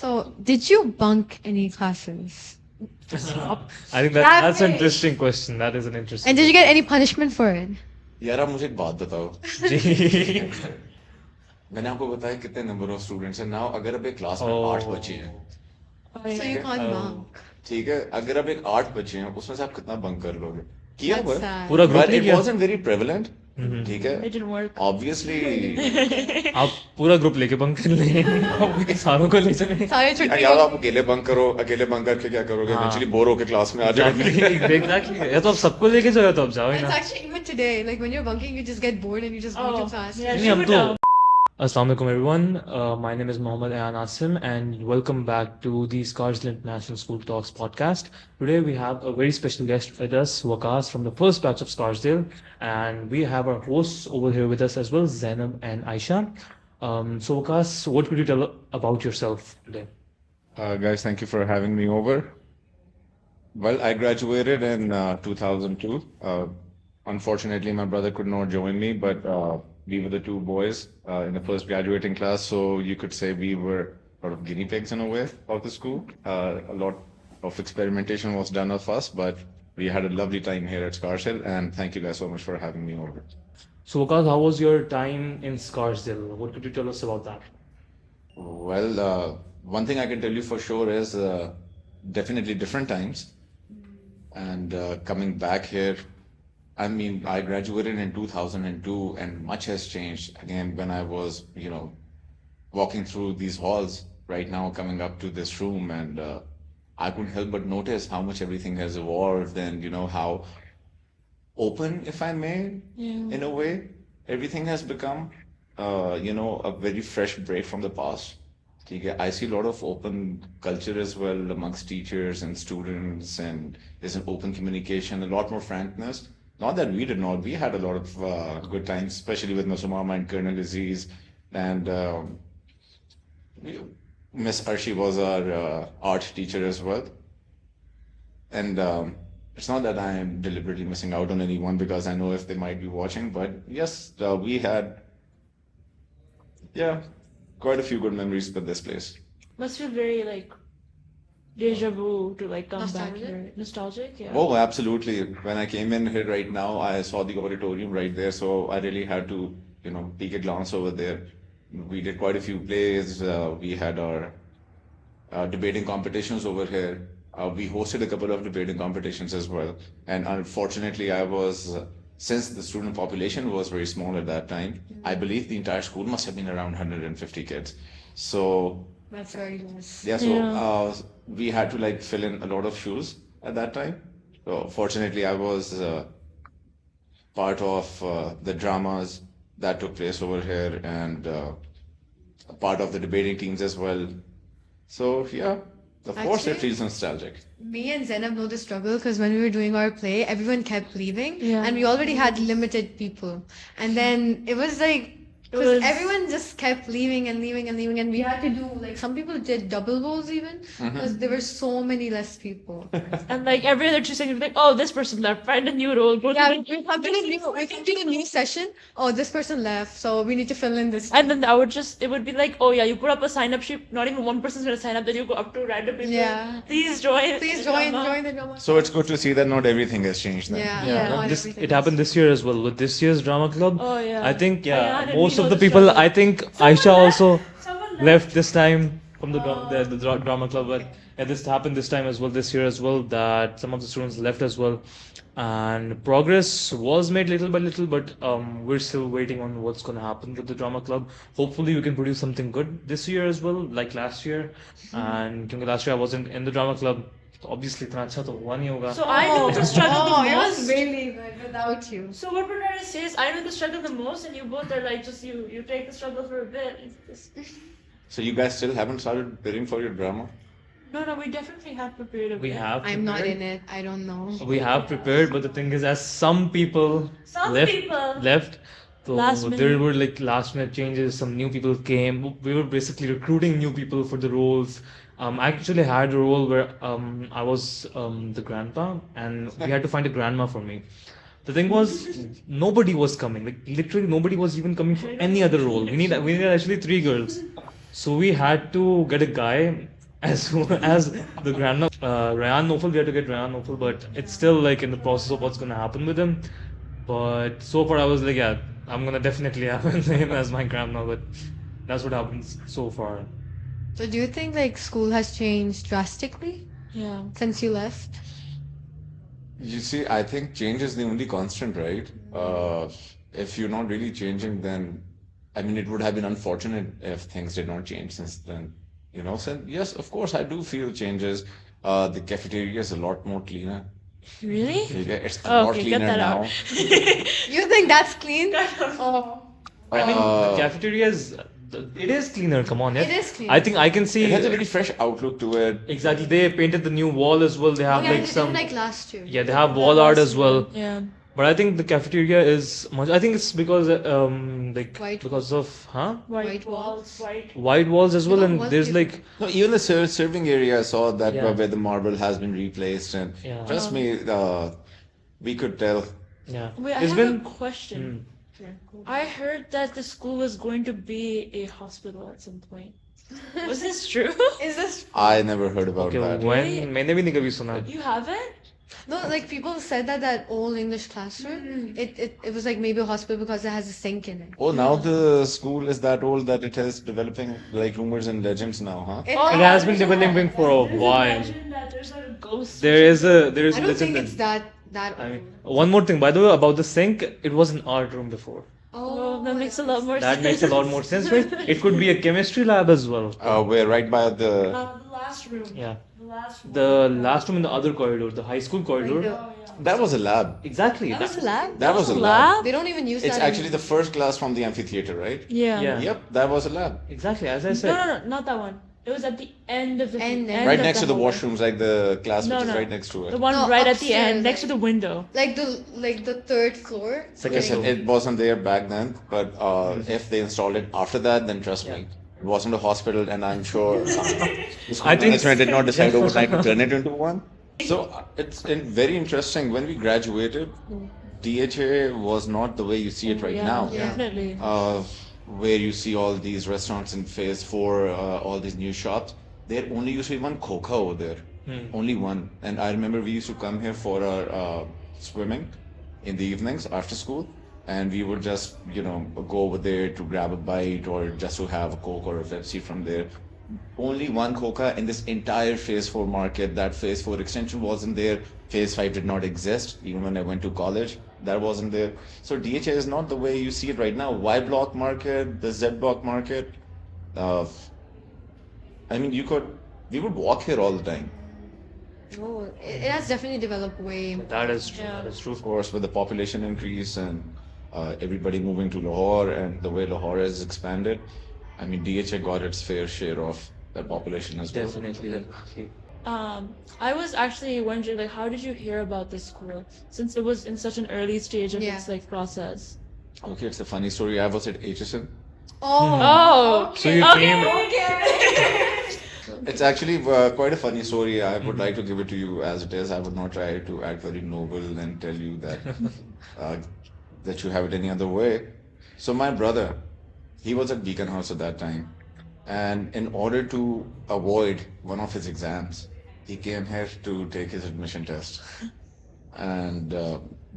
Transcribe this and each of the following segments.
So, did you bunk any classes? I think that's an interesting question. That is an interesting And did you get any punishment for it? यार आप मुझे एक बात बताओ जी मैंने आपको बताया कितने नंबर ऑफ स्टूडेंट्स हैं नाउ अगर अब एक क्लास में 8 बच्चे हैं So you can't bunk. ठीक है अगर अब एक 8 बच्चे हैं उसमें से आप कितना बंक कर लोगे किया That's हुआ sad. पूरा ग्रुप बट नहीं इट किया वाजंट वेरी प्रेवलेंट ठीक है It didn't work. ऑब्वियसली आप पूरा ग्रुप लेके बंक कर लें सारों को ले चले सारे छुट्टी यार आप अकेले बंक करो अकेले बंक करके क्या करोगे हाँ। इवेंचुअली बोर होके क्लास में आ जाओगे एग्जैक्टली या तो आप सबको लेके जाओ या तो आप जाओ ही It's ना actually even today. Like when you're bunking, you just get bored and you just go to class. yeah, नहीं she हम would तो know. Assalamu alaikum everyone. My name is Mohammed Ayan Asim and welcome back to the Scarsdale International School Talks podcast. Today we have a very special guest with us, Waqas from the first batch of Scarsdale, and we have our hosts over here with us as well, Zainab and Aisha. So Waqas, what could you tell about yourself today? Guys, thank you for having me over. Well, I graduated in 2002. Unfortunately, my brother could not join me, but we were the two boys in the first graduating class. So you could say we were sort of guinea pigs in a way of the school. A lot of experimentation was done of us, but we had a lovely time here at Scarsdale. And thank you guys so much for having me over. So Waqas, how was your time in Scarsdale? What could you tell us about that? Well, one thing I can tell you for sure is definitely different times. And coming back here, I mean, I graduated in 2002 and much has changed. Again, when I was, walking through these halls right now, coming up to this room, and I couldn't help but notice how much everything has evolved and, how open, if I may, in a way, everything has become, a very fresh break from the past. Okay, I see a lot of open culture as well amongst teachers and students, and there's an open communication, a lot more frankness. Not that we did not, we had a lot of good times, especially with Masumama and Colonel Aziz, and Miss Arshi was our art teacher as well. And it's not that I am deliberately missing out on anyone because I know if they might be watching, but yes, we had, quite a few good memories with this place. Must feel very like deja vu to like come back Nostalgic? here. Nostalgic, yeah. Oh, absolutely. When I came in here right now, I saw the auditorium right there, so I really had to, take a glance over there. We did quite a few plays. We had our debating competitions over here. We hosted a couple of debating competitions as well. And unfortunately, since the student population was very small at that time, I believe the entire school must have been around 150 kids. So That's very nice. yeah, so we had to like fill in a lot of shoes at that time. So fortunately, I was part of the dramas that took place over here and a part of the debating teams as well. So yeah, of course it Actually- feels nostalgic. Me and Zainab know the struggle because when we were doing our play, everyone kept leaving, Yeah. and we already had limited people. And then it was like, It was- everyone just kept leaving and leaving and leaving, and we had to do like some people did double roles even because there were so many less people. And like every other 2 seconds, like, oh, this person left, find a new role. Go to Yeah, the- we come to a new session. Oh, this person left, so we need to fill in this. And then it would be like, oh yeah, you put up a sign up sheet, not even one person's gonna sign up, then you go up to random people. Yeah. Please join. Please the join drama." the drama. So it's good to see that not everything has changed then. Yeah, Yeah. not This, everything it happened this year as well with this year's drama club. Oh yeah. I think Ayan, most we of know the people. struggle. I think Aisha also Someone left this time from the drama club, but this happened this time as well, this year as well, that some of the students left as well, and progress was made little by little, but we're still waiting on what's going to happen with the drama club. Hopefully we can produce something good this year as well, like last year. And because last year I wasn't in the drama club, so obviously इतना अच्छा तो हुआ नहीं होगा. So I know the struggle Oh, the it was most. really good without you. So what we're trying to say is I know the struggle the most, and you both are like just you take the struggle for a bit. It's just- So you guys still haven't started preparing for your drama? No, we definitely have prepared a bit. We have I'm not prepared. in it. I don't know. We have prepared, but the thing is, as some people Some left, people. left, so Last there minute. were like last minute changes. Some new people came. We were basically recruiting new people for the roles. I actually had a role where I was the grandpa, and we had to find a grandma for me. The thing was, nobody was coming. Like literally, nobody was even coming for any other role. We needed actually 3 girls. So we had to get a guy as soon as the grandma Ryan Nofal. We had to get Ryan Nofal, but it's still like in the process of what's gonna happen with him. But so far, I was like, yeah, I'm gonna definitely have him as my grandma. But that's what happens so far. So do you think like school has changed drastically Yeah. since you left? You see, I think change is the only constant, right? If you're not really changing, then I mean, it would have been unfortunate if things did not change since then. You know, so yes, of course, I do feel changes. The cafeteria is a lot more cleaner. Really? Okay, it's a lot Okay, get cleaner that now. out. You think that's clean? Oh, I mean, the Uh, cafeteria is it is cleaner. Come on, yeah. it is clean. I think I can see it has a very fresh outlook to it. exactly. They painted the new wall as well. They Oh, have yeah, like they did some. it like last year. Yeah, they have wall art as well. Yeah. But I think the cafeteria is much. I think it's because like White because of White walls. White. white walls as well, No, and what there's is- like No, even the serving area, I saw that Yeah. where the marble has been replaced, and Yeah. trust me, we could tell. yeah. Wait, I There's have been a question. Hmm. I heard that the school was going to be a hospital at some point. Was this true? Is this I never heard about Okay, that. when मैंने भी नहीं कभी सुना. You haven't? no? Like people said that old English classroom, it was like maybe a hospital because it has a sink in it. Oh, now the school is that old that it is developing like rumors and legends now, huh? It, It has been developing for a There's while. legend that there's like a ghost. There is a I don't think legend it's that I old. mean, one more thing, by the way, about the sink, it was an art room before. Oh, that makes a lot more That sense. makes a lot more sense, right? It could be a chemistry lab as well. We're right by the. The last room. Yeah. The last room. The last room in the other corridor, the high school corridor. the- Oh, yeah. That was a lab. Exactly. That was a lab. That was a lab. They don't even use It's that. actually the first class from the amphitheater, right? Yeah. Yeah. Yep, that was a lab. Exactly, as I No, said. no, no, not that one. It was at the end of the End. Right of next to the hallway. washrooms, like the class No, which is no. right next to it. The one No, right at the upstairs, end, next to the window. like the third floor. Second Yes, floor. it wasn't there back then, but if they installed it after that, then trust me, it wasn't a hospital, and I'm sure the school I think- management did not decide overnight to turn it into one. So it's very interesting. When we graduated, DHA was not the way you see it right Yeah, now. Yeah. definitely. Where you see all these restaurants in phase 4, all these new shops, there only used to be one Coca over there. Only one. And I remember we used to come here for our swimming in the evenings after school. And we would just, go over there to grab a bite or just to have a Coke or a Pepsi from there. Only one Coca in this entire phase 4 market. That phase 4 extension wasn't there. Phase 5 did not exist. Even when I went to college, that wasn't there. So DHA is not the way you see it right now. Y block market, the Z block market. I mean, we would walk here all the time. Oh, it has definitely developed way. That is true. Yeah. That is true. Of course, with the population increase and everybody moving to Lahore and the way Lahore has expanded, I mean, DHA got its fair share of that population as well. Definitely. I was actually wondering, like, how did you hear about this school since it was in such an early stage of Yeah. its like process? Okay, it's a funny story. I was at HSN. Oh, Oh, So you came. It's actually quite a funny story. I would like to give it to you as it is. I would not try to act very noble and tell you that that you have it any other way. So my brother, he was at Beacon House at that time, and in order to avoid one of his exams, he came here to take his admission test. And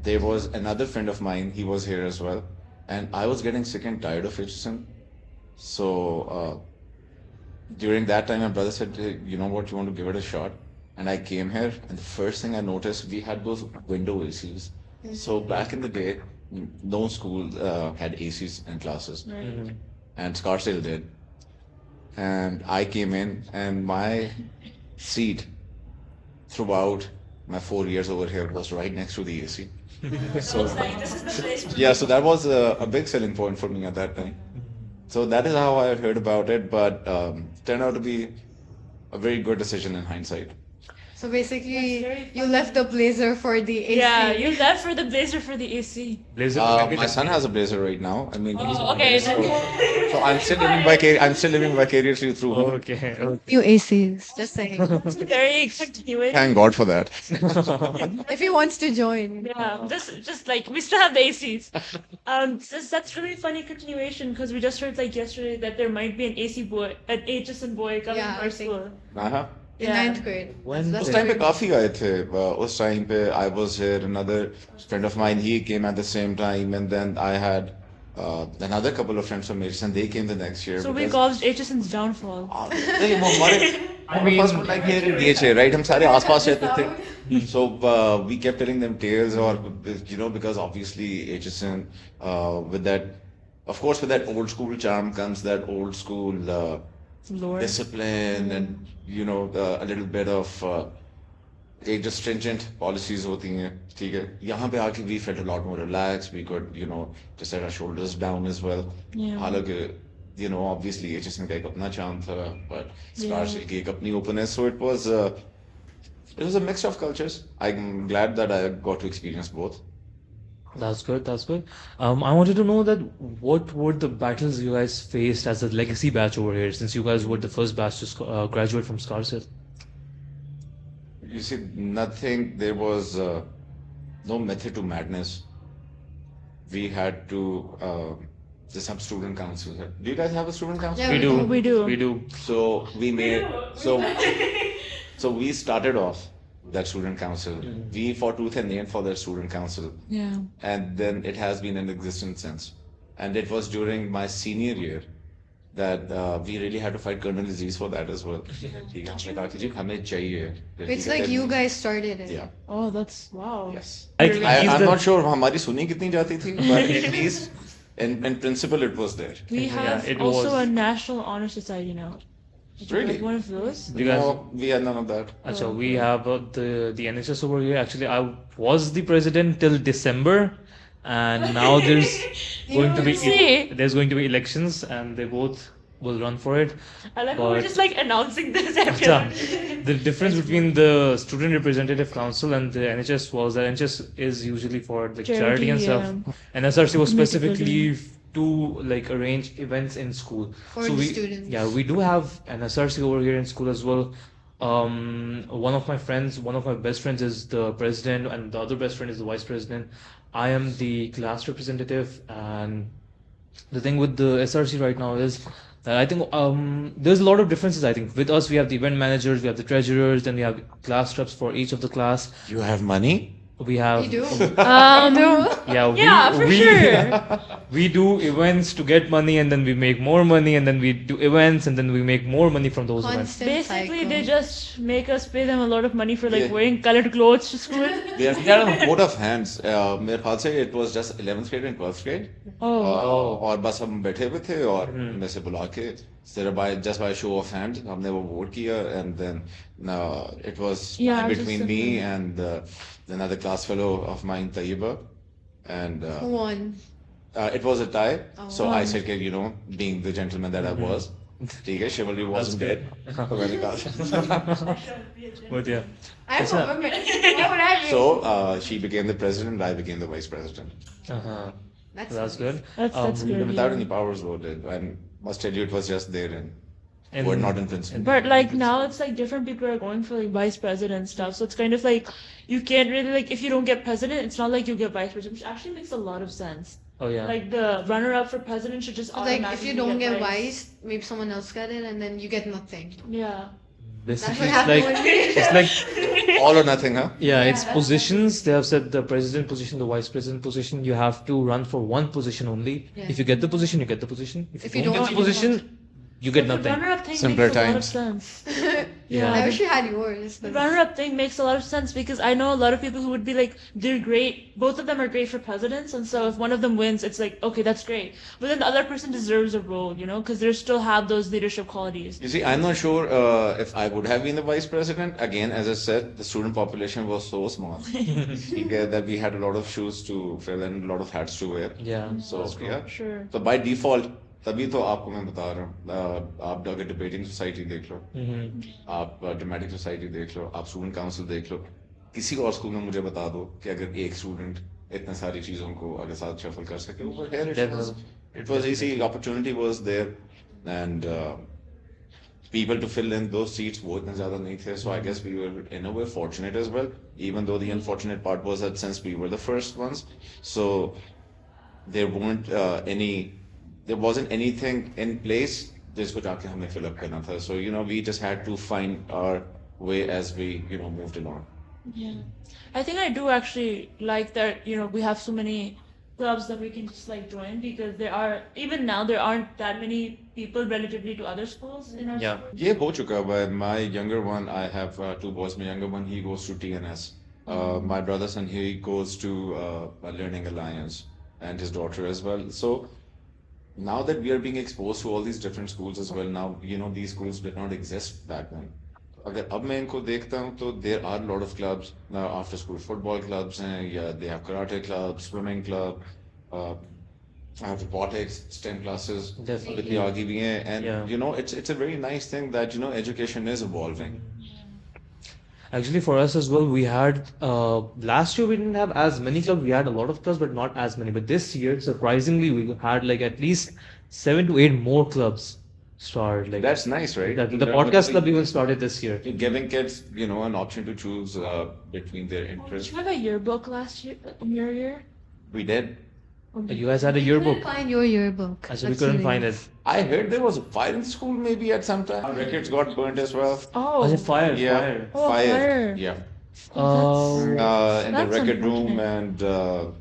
there was another friend of mine. He was here as well, and I was getting sick and tired of HSN. So during that time, my brother said, "Hey, you know what, you want to give it a shot?" And I came here, and the first thing I noticed, we had those window ACs. So back in the day, no school had ACs in classes, and Scarsdale did. And I came in, and my seat throughout my 4 years over here was right next to the AC. So this is the place. yeah, so that was a big selling point for me at that time. So that is how I heard about it, but turned out to be a very good decision in hindsight. So basically, That's very you left the blazer for the AC. Yeah, you left for the blazer for the AC. Blazer. My son has a blazer right now. I mean, he's Oh, okay. so I'm still living I'm still living vicariously through him. Okay. New ACs, just saying. Very continuing. Thank God for that. If he wants to join. Yeah, just like we still have the ACs. That's really funny continuation because we just heard like yesterday that there might be an AC boy, an HSN boy coming Yeah, to I our think- school. Uh-huh. In Yeah. 9th grade. When That's उस time पे good. काफी आए थे उस time पे I was here, another friend of mine, he came at the same time, and then I had another couple of friends from HSN, they came the next year. So we because- caused HSN's downfall. नहीं, वो हमारे पास वो like here in DHA, right? हम सारे आसपास रहते थे. So we kept telling them tales, or because obviously HSN with that, of course, with that old school charm comes that old school Lord. discipline, and a little bit of एक जो stringent policies होती हैं, ठीक है. यहाँ पे आके we felt a lot more relaxed. We could just let our shoulders down as well. Yeah. हालांकि obviously HSN का एक अपना charm था, but Yeah. Scarsdale की एक अपनी openness. So it was a mix of cultures. I'm glad that I got to experience both. That's good. That's good. I wanted to know that what were the battles you guys faced as a legacy batch over here, since you guys were the first batch to graduate from Scarsdale. You see, nothing. There was no method to madness. We had to just have student council. Do you guys have a student council? Yeah, We do. We do. We do. So we made so we started off that student council. We fought tooth and nail for that student council, Yeah. and then it has been in existence since. And it was during my senior year that we really had to fight Colonel Aziz for that as well. ठीक है, हमने कहा कि जी हमें चाहिए. It's like you guys started it. Yeah. Oh, that's wow. Yes. Like, I'm not sure हमारी सुनी कितनी जाती थी, but at least in principle it was there. We have it also was. a National Honor Society now. Really? Like one of those? You guys. No, we had none of that. So we have the NHS over here. Actually, I was the president till December, and now See? there's going to be elections, and they both will run for it. I like how we're But- just like announcing this Yeah. everyone. The difference between the Student Representative Council and the NHS was that NHS is usually for the charity and stuff, and SRC was Make it specifically to like arrange events in school. For the students. Yeah, we do have an SRC over here in school as well. One of my friends, one of my best friends is the president, and the other best friend is the vice president. I am the class representative, and the thing with the SRC right now is that I think there's a lot of differences. I think with us we have the event managers, we have the treasurers, then we have class reps for each of the class. You have money? We have We do. No. Yeah, for sure. We do events to get money, and then we make more money, and then we do events, and then we make more money from those events. Constant Basically, cycle. they just make us pay them a lot of money for like Yeah. wearing colored clothes to school. We had a vote of hands. मेरे ख्याल से it was just 11th grade and 12th grade. Oh. और बस हम बैठे हुए थे और में से बुला के सिर्फ just by show of hands हमने वो vote किया, and then it was Yeah, between just me similar. and another class fellow of mine, Tayyiba, and Who won? it was a tie. So Oh. I said, being the gentleman that I was, ठीक है, chivalry wasn't dead. तो मैंने कहा But yeah, I'm It's a- a woman. Why would I be? So she became the president, I became the vice president. That's that's good. That's good. Without yeah. any powers voted, and must tell you it was just there and And- were not in principle. But like now it's like different people are going for like vice president stuff. So it's kind of like you can't really like if you don't get president, it's not like you get vice president, which actually makes a lot of sense. Oh yeah. Like the runner up for president should just Like if automatically you don't get vice. vice, maybe someone else get it, and then you get nothing. Yeah. Basically, what happened with me. it's like All or nothing, huh? yeah, it's that's positions. They have said the president position, the vice president position. You have to run for one position only. Yeah. If you get the position, you get the position. If you don't get the you don't. position, you get The nothing. runner up thing Simpler makes a lot of times. sense. Yeah. I wish you had yours. The but- runner up thing makes a lot of sense because I know a lot of people who would be like, they're great. Both of them are great for presidents. And so if one of them wins, it's like, okay, that's great. But then the other person deserves a role, because they still have those leadership qualities. You see, I'm not sure if I would have been the vice president. Again, as I said, the student population was so small that we had a lot of shoes to fill and a lot of hats to wear. Yeah. So, yeah. Sure. So by default, तभी तो आपको मैं बता रहा हूँ, आप अगर debating society देख लो, आप ड्रामेटिक सोसाइटी देख लो, आप स्टूडेंट काउंसिल देख लो, किसी और स्कूल में मुझे बता दो कि अगर एक स्टूडेंट इतने सारी चीजों को अगर साथ शफल कर सके, वो it was easy, opportunity was there, and people to fill in those seats वो इतने ज़्यादा नहीं थे, so I guess we were in a way fortunate as well, even though the unfortunate part was that since we were the first ones, so there weren't there wasn't anything in place जिसको जाके हमें fill up करना था, so we just had to find our way as we moved along. Yeah. I think I do actually like that, we have so many clubs that we can just like join, because even now there aren't that many people relatively to other schools in our school. ये हो चुका है. My younger one, I have two boys. My younger one, he goes to TNS. My brother son, he goes to Learning Alliance, and his daughter as well. So now that we are being exposed to all these different schools as well, now these schools did not exist back then. अगर अब मैं इनको देखता हूँ तो there are a lot of clubs, after school football clubs हैं, या they have karate club, swimming club, robotics, STEM classes, Definitely. आगे भी हैं, and it's a very nice thing that education is evolving. Actually, for us as well, we had last year we didn't have as many clubs. We had a lot of clubs, but not as many. But this year, surprisingly, we had like at least 7 to 8 more clubs start. Like That's nice, right? the podcast club even started this year. Giving kids an option to choose between their Did interests. you have a yearbook last year, in your year? We did. You guys had a yearbook. Couldn't find your yearbook. Actually, we That's couldn't the find thing. it. I heard there was a fire in school maybe at some time. Our records got burnt as well. Oh, Was it fire? Yeah, Fire. Oh, fire. Yeah. Uh, In the That's record room, unfortunate. and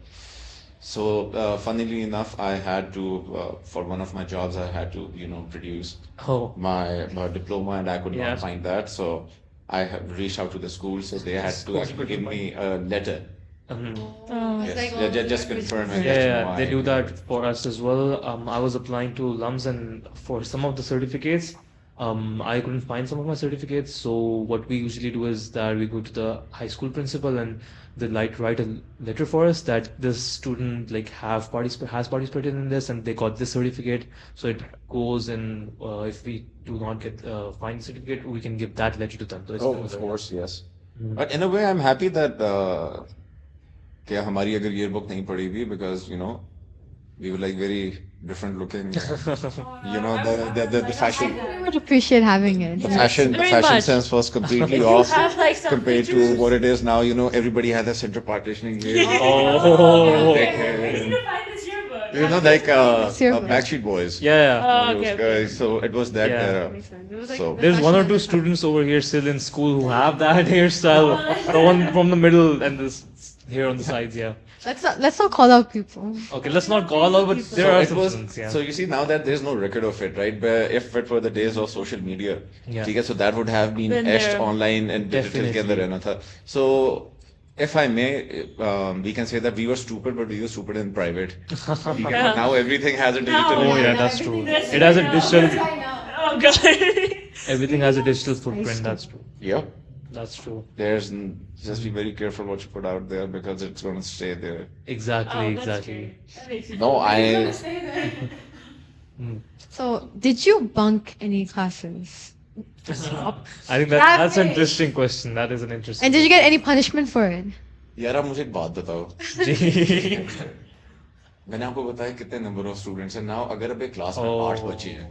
so funnily enough, I had to for one of my jobs I had to produce oh. my diploma, and I could Yeah. not find that, so I have reached out to the school, so they had to actually give me a letter. Mhm. Oh, Yes. like Yeah, all just the confirming. Yeah, that, yeah, they I do agree. that for us as well. I was applying to LUMS, and for some of the certificates, I couldn't find some of my certificates. So what we usually do is that we go to the high school principal, and they write a letter for us that this student has participated in this, and they got this certificate. So it goes in. If we do not get find the certificate, we can give that letter to them. So it's Oh, of course, yes. But in a way, I'm happy that कि हमारी अगर yearbook नहीं पड़ी हुई, because we were like very different looking. The fashion. I would appreciate having it. The Yeah. fashion very fashion much. sense was completely If you off have like some compared to pictures- what it is now. Everybody had a center partitioning here. Oh. Thick I hair. need to find this yearbook. Like It's your Backstreet Boys. Yeah, yeah. Oh, Those okay, guys. So it was that Yeah. era. Makes sense. It was like So- the There's one or fashion two at the time. students over here still in school who have that hairstyle. The one from the middle and this here on the sides. Yeah. Let's not call out people. Okay, let's not call out, but there So are it some was. students. Yeah. So you see now that there's no record of it, right? But if it were the days of social media, Yeah. ठीक है, so that would have been Been etched there. online and digital के अंदर Definitely. रहना था. So if I may, we can say that we were stupid, but we were stupid in private. ठीक है, Yeah. but now everything has a Now- digital. Oh yeah, Yeah, that's true. everything is- It has a That's digital. Oh god. Everything has a digital footprint. That's true. Yeah. That's true. Just be very careful what you put out there, because it's going to stay there. Exactly. Oh, that's Exactly. great. That makes you No, feel So, did you bunk any classes? I think That that's an way. interesting question. That is an interesting. And did you get any punishment for it? यार आप मुझे एक बात बताओ. question. मैंने आपको बताया कितने नंबर ऑफ स्टूडेंट्स हैं. नाउ अगर अब एक क्लास में 8 बच्चे हैं,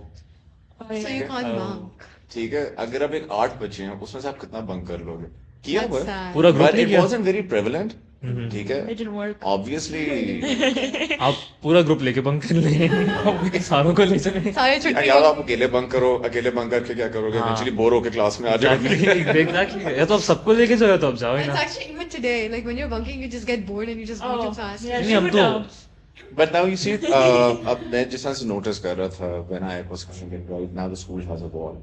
Oh, So yeah. you can't Oh. bunk. ठीक है, अगर अब एक 8 बच्चे हैं, उसमें से आप कितना बंक कर लोगे? किया That's हुआ है. sad. पूरा ग्रुप But नहीं it किया. wasn't very prevalent. ठीक है. It didn't work. Obviously, आप पूरा ग्रुप लेके बंक कर ले. सारों को ले चले. सारे छुट्टी यार आप अकेले बंक करो, अकेले बंक करके क्या करोगे? हाँ. Eventually बोर होके क्लास में आ जाओगे. Exactly. या तो आप सबको लेके जाओ या तो आप जाओ ही It's ना. actually even today, like when you're bunking, you just get bored and you just go to Oh, class. yeah, नहीं, she हम would तो know. But now you see, अब मैं जिस तरह से नोटिस कर रहा था when I was coming in, right now the school has a wall.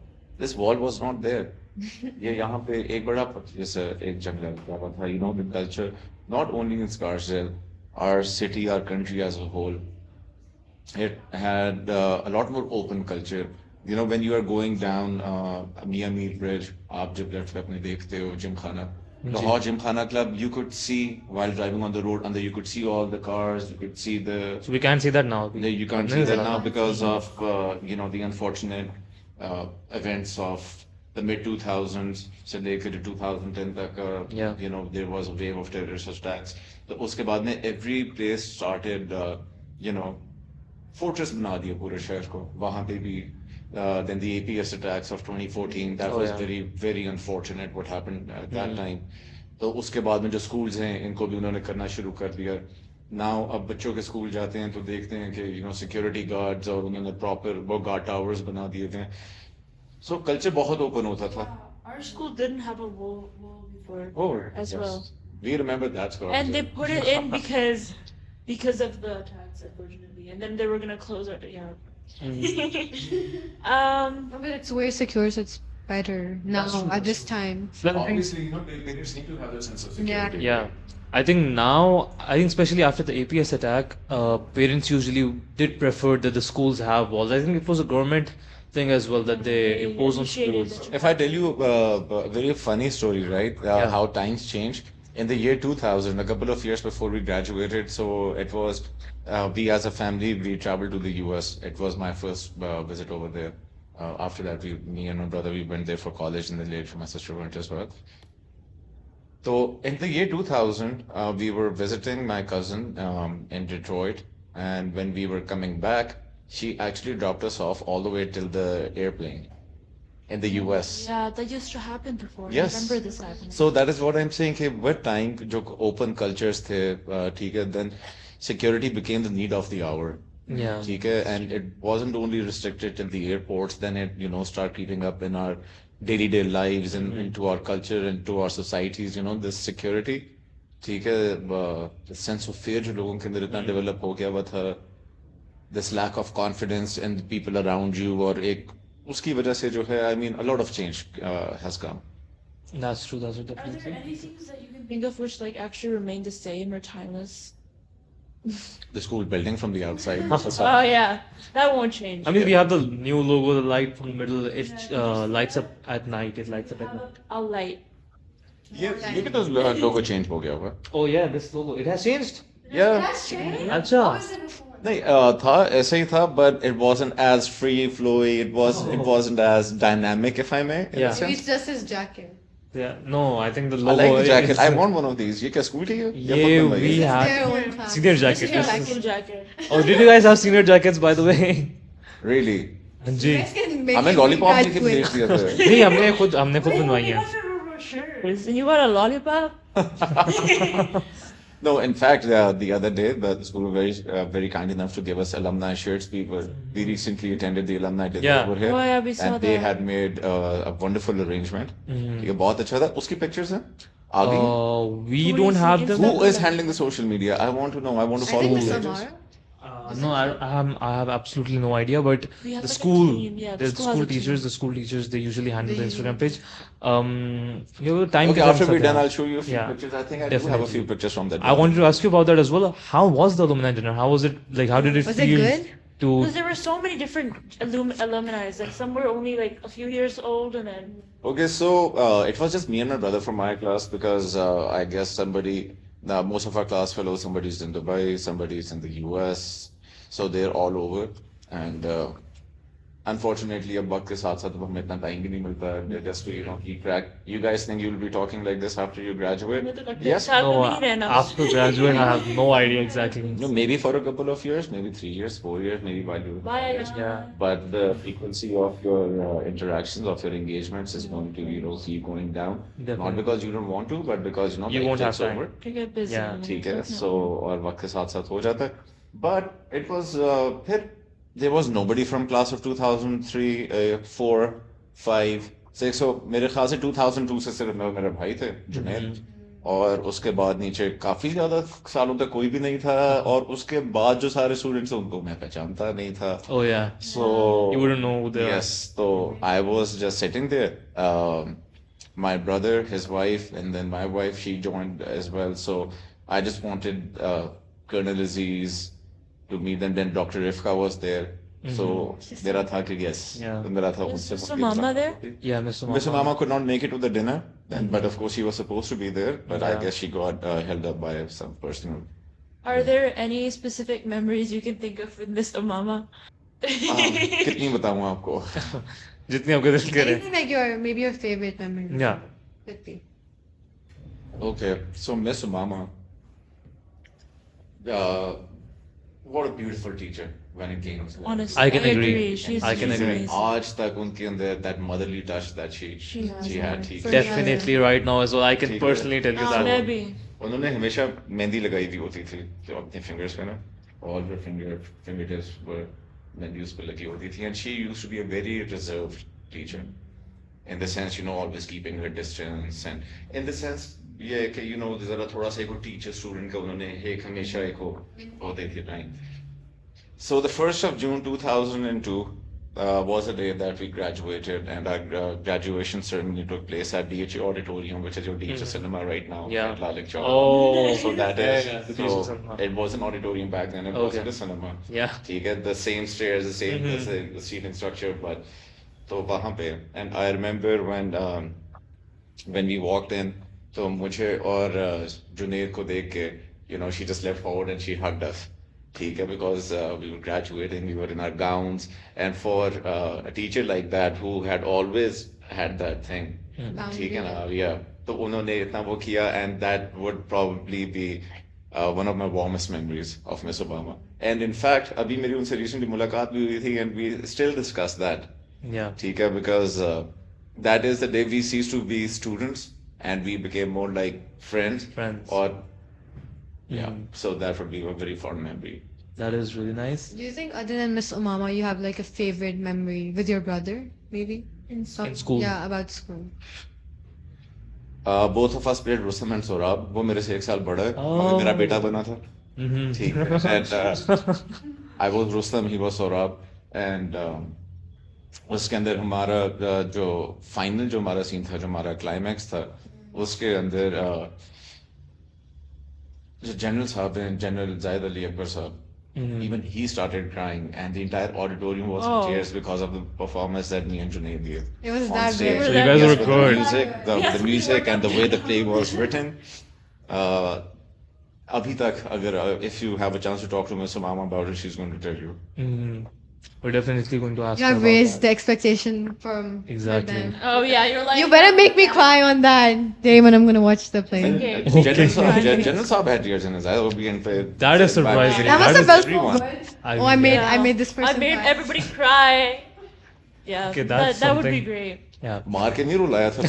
This wall was not there. ये यहाँ पे एक बड़ा जैसे एक जंगल क्या था, the culture not only in Scarsdale, our city, our country as a whole, it had a lot more open culture. When you are going down Miami Bridge, आप जब लेफ्ट पे अपने देखते हो Gymkhana, Lahore Gymkhana Club, you could see while driving on the road, and you could see all the cars, you could see the. So we can't see that now. No, you can't see that now because of the unfortunate events of the mid 2000s से लेकर 2010 तक Yeah. there was a wave of terrorist attacks. तो उसके बाद में every place started fortress बना दिया पूरे शहर को वहाँ पे भी then the APS attacks of 2014 that Oh, was yeah. very very unfortunate what happened at that time. तो उसके बाद में जो schools हैं इनको भी उन्होंने करना शुरू कर दिया. Now अब बच्चों के स्कूल जाते हैं तो देखते हैं कि सिक्योरिटी गार्ड्स और उन्होंने प्रॉपर वो गार्ड टावर्स बना दिए थे. सो कल्चर बहुत ओपन होता था. Our school didn't have a wall before Oh, as yes. well. We remember that Scarsdale. And they put it in because of the attacks, unfortunately. And then they were gonna close it. Yeah. But it's way secure, so it's better now at this time. Obviously, parents need to have their sense of security. Yeah. I think especially after the APS attack, parents usually did prefer that the schools have walls. I think it was a government thing as well that they imposed on initiated schools. it. If I tell you a very funny story, right? Yeah. How times change. In the year 2000, a couple of years before we graduated, so it was we as a family we traveled to the US. It was my first visit over there. After that, me and my brother we went there for college, and then later my sister went as well. So in the year 2000, we were visiting my cousin in Detroit, and when we were coming back, she actually dropped us off all the way till the airplane in the US. Yeah, that used to happen before. Yes. I remember this happening. So that is what I'm saying. कि what time जो open cultures थे, ठीक है, then security became the need of the hour. Yeah. ठीक है, and it wasn't only restricted till the airports. Then it start creeping up in our day-to-day lives and into our culture and to our societies. This security, ठीक है, the sense of fear जो लोगों के अंदर इतना develop हो गया हुआ था, this lack of confidence in the people around you, और एक उसकी वजह से जो है, I mean, a lot of change has come. That's true. Are there any things that you can think of which actually remain the same or timeless? The school building from the outside. Oh yeah, that won't change. I mean, we have the new logo, the light from the middle. It lights up at night. It lights up at night. I'll light. ये भी तो logo change हो गया होगा. Oh yeah, this logo. It has changed. Yeah. Acha. नहीं था ऐसा ही था, but it wasn't as free flowing. It wasn't as dynamic, if I may. in a Yeah. sense. It's just his jacket. Yeah. No, I think the I logo. like the jacket. is- I want one of these. ये क्या school T है? या Yeah, पता नहीं. we Their had own class. senior This jacket. is your This second is- jacket. Oh, did you guys have senior jackets, by the way? Really? You ji. guys can make हमें it lollipop that भी के quick. भेज दिया था. नहीं हमने खुद बनवाई है. And you got a lollipop? No, in fact, the other day, the school were very kind enough to give us alumni shirts. We recently attended the alumni dinner Yeah. over here, Oh, yeah, we saw and they that. had made a wonderful arrangement. Mhm. ये बहुत अच्छा था. उसकी pictures हैं? आगे? We Who don't is have it? them. Who is handling the social media? I want to know. I want to I follow think the it's pages. Samara. No, I have absolutely no idea. But We have the like a school, team, yeah, the the school has school a team. teachers, they usually handle the They Instagram page. You have time. Okay, to after them, we're done, Satya. I'll show you a few Yeah, pictures. I think I do have a definitely. few pictures from that. I wanted to ask you about that as well. How was the alumni dinner? How was it? Like, how did it Was it feel good? to? Because there were so many different alumni. Like some were only a few years old, and then Okay, so it was just me and my brother from my class because I guess most of our class fellows, somebody's in Dubai, somebody's in the US, so they're all over. And unfortunately, अब वक्त के साथ साथ अब हमें इतना time भी नहीं मिलता है just to keep track. You guys think you'll be talking like this after you graduate? Yes. No, after graduate, I have no idea exactly. No, maybe for a couple of years, maybe 3 years, 4 years, maybe while you're in college. Yeah. But the frequency of your interactions, of your engagements is going to keep going down. Definitely. Not because you don't want to, but because You won't have takes time. over. to get busy. Yeah, ठीक है, so और वक्त के साथ साथ हो जाता है. But it was फिर there was nobody from class of 2003, 4, 5, 6. So मेरे ख्याल से 2002 से सिर्फ मैं और मेरा भाई थे जुनैद, और उसके बाद नीचे काफी ज्यादा सालों तक कोई भी नहीं था, और उसके बाद जो सारे स्टूडेंट्स उनको मैं पहचानता नहीं था. Oh yeah. So You wouldn't know who they are. yes, so I was just sitting there. My brother, his wife, and then my wife, she joined as well. So I just wanted Colonel Aziz to meet them. Then Dr. Rifka was there. So मेरा था कि yes, Yeah. तो मेरा था Is उनसे Mr. मुलाकात Mama there? होती। Yeah, Mr. Mr. Mama. Mama could not make it to the dinner, but of course he was supposed to be there. But I Yeah. guess she got held up by some personal. Are there any specific memories you can think of with Mr. Mama? कितनी बताऊँ आपको? जितनी आपके दिल करे. Anything like maybe your favorite memory. Yeah. Could be. Okay, so Miss Mama, what a beautiful teacher when it came to Honestly, I can agree. She's I can she's agree. amazing. आज तक उनके अंदर that motherly touch that she had, ठीक है। Definitely right now as well. I can ठीक है। personally tell you हाँ, that. मैं भी. उन्होंने हमेशा मेहंदी लगाई हुई होती थी जो अपने fingers पे ना, all her fingertips were mehndi उस पे लगी होती थी, and she used to be a very reserved teacher, in the sense, always keeping her distance, and in the sense ये है कि जरा थोड़ा सा एक teacher student का उन्होंने एक हमेशा एक होती थी time. So the 1st of June 2002 was a day that we graduated, and our graduation ceremony took place at DHA Auditorium, which is your DHA cinema right now Yeah. at Lalik Chowk. Oh. So that Yeah, is, yeah, the so DHA cinema. it was an auditorium back then, it Okay. wasn't a cinema. Yeah. ठीक है, the same stairs, the same the seating structure, but तो वहाँ पे, and I remember when we walked in, तो मुझे और जुनेर को देख के, she just leapt forward and she hugged us. ठीक है, because we were graduating, we were in our gowns, and for a teacher like that who had always had that thing, ठीक है ना, yeah, तो उन्होंने इतना वो किया, and that would probably be one of my warmest memories of Miss Obama. And in fact, अभी मेरी उनसे recently मुलाकात भी हुई थी, and we still discuss that. Yeah. ठीक है, because that is the day we ceased to be students and we became more like friends. Or yeah, so that would be a very fond memory. That is really nice. Do you think other than Miss Umama, you have like a favorite memory with your brother, maybe? In In school. Yeah, about school. Both of us played Rustam and Sorab. वो मेरे से 1 साल बड़ा है, Oh. मगर मेरा बेटा बना था। ठीक है, and I was Rustam, he was Sorab, and उसके अंदर हमारा जो फाइनल जो हमारा सीन था, जो हमारा क्लाइमैक्स था, उसके अंदर जो जनरल साहब हैं, जनरल जाहिद अली अकबर साहब, even he started crying, and the entire auditorium was in tears because of the performance that me and Junaid did. It was on that stage. good. So you guys were With the good. music, the music and the way the play was written. Abhi tak, agar if you have a chance to talk to Miss Mama about it, she's going to tell you. We're definitely going to ask You her have about raised that. the expectation from Exactly. them. Oh yeah, you're like. You better make me cry on that day when I'm gonna watch the play. Okay. General Saab had tears in his eyes. Being played. That is surprising. That must That have is felt so everyone. good. I Oh, I mean, made this person I made cry. everybody cry. Yeah, Okay, that that's would be something. great. Yeah. मार के नहीं रुलाया था।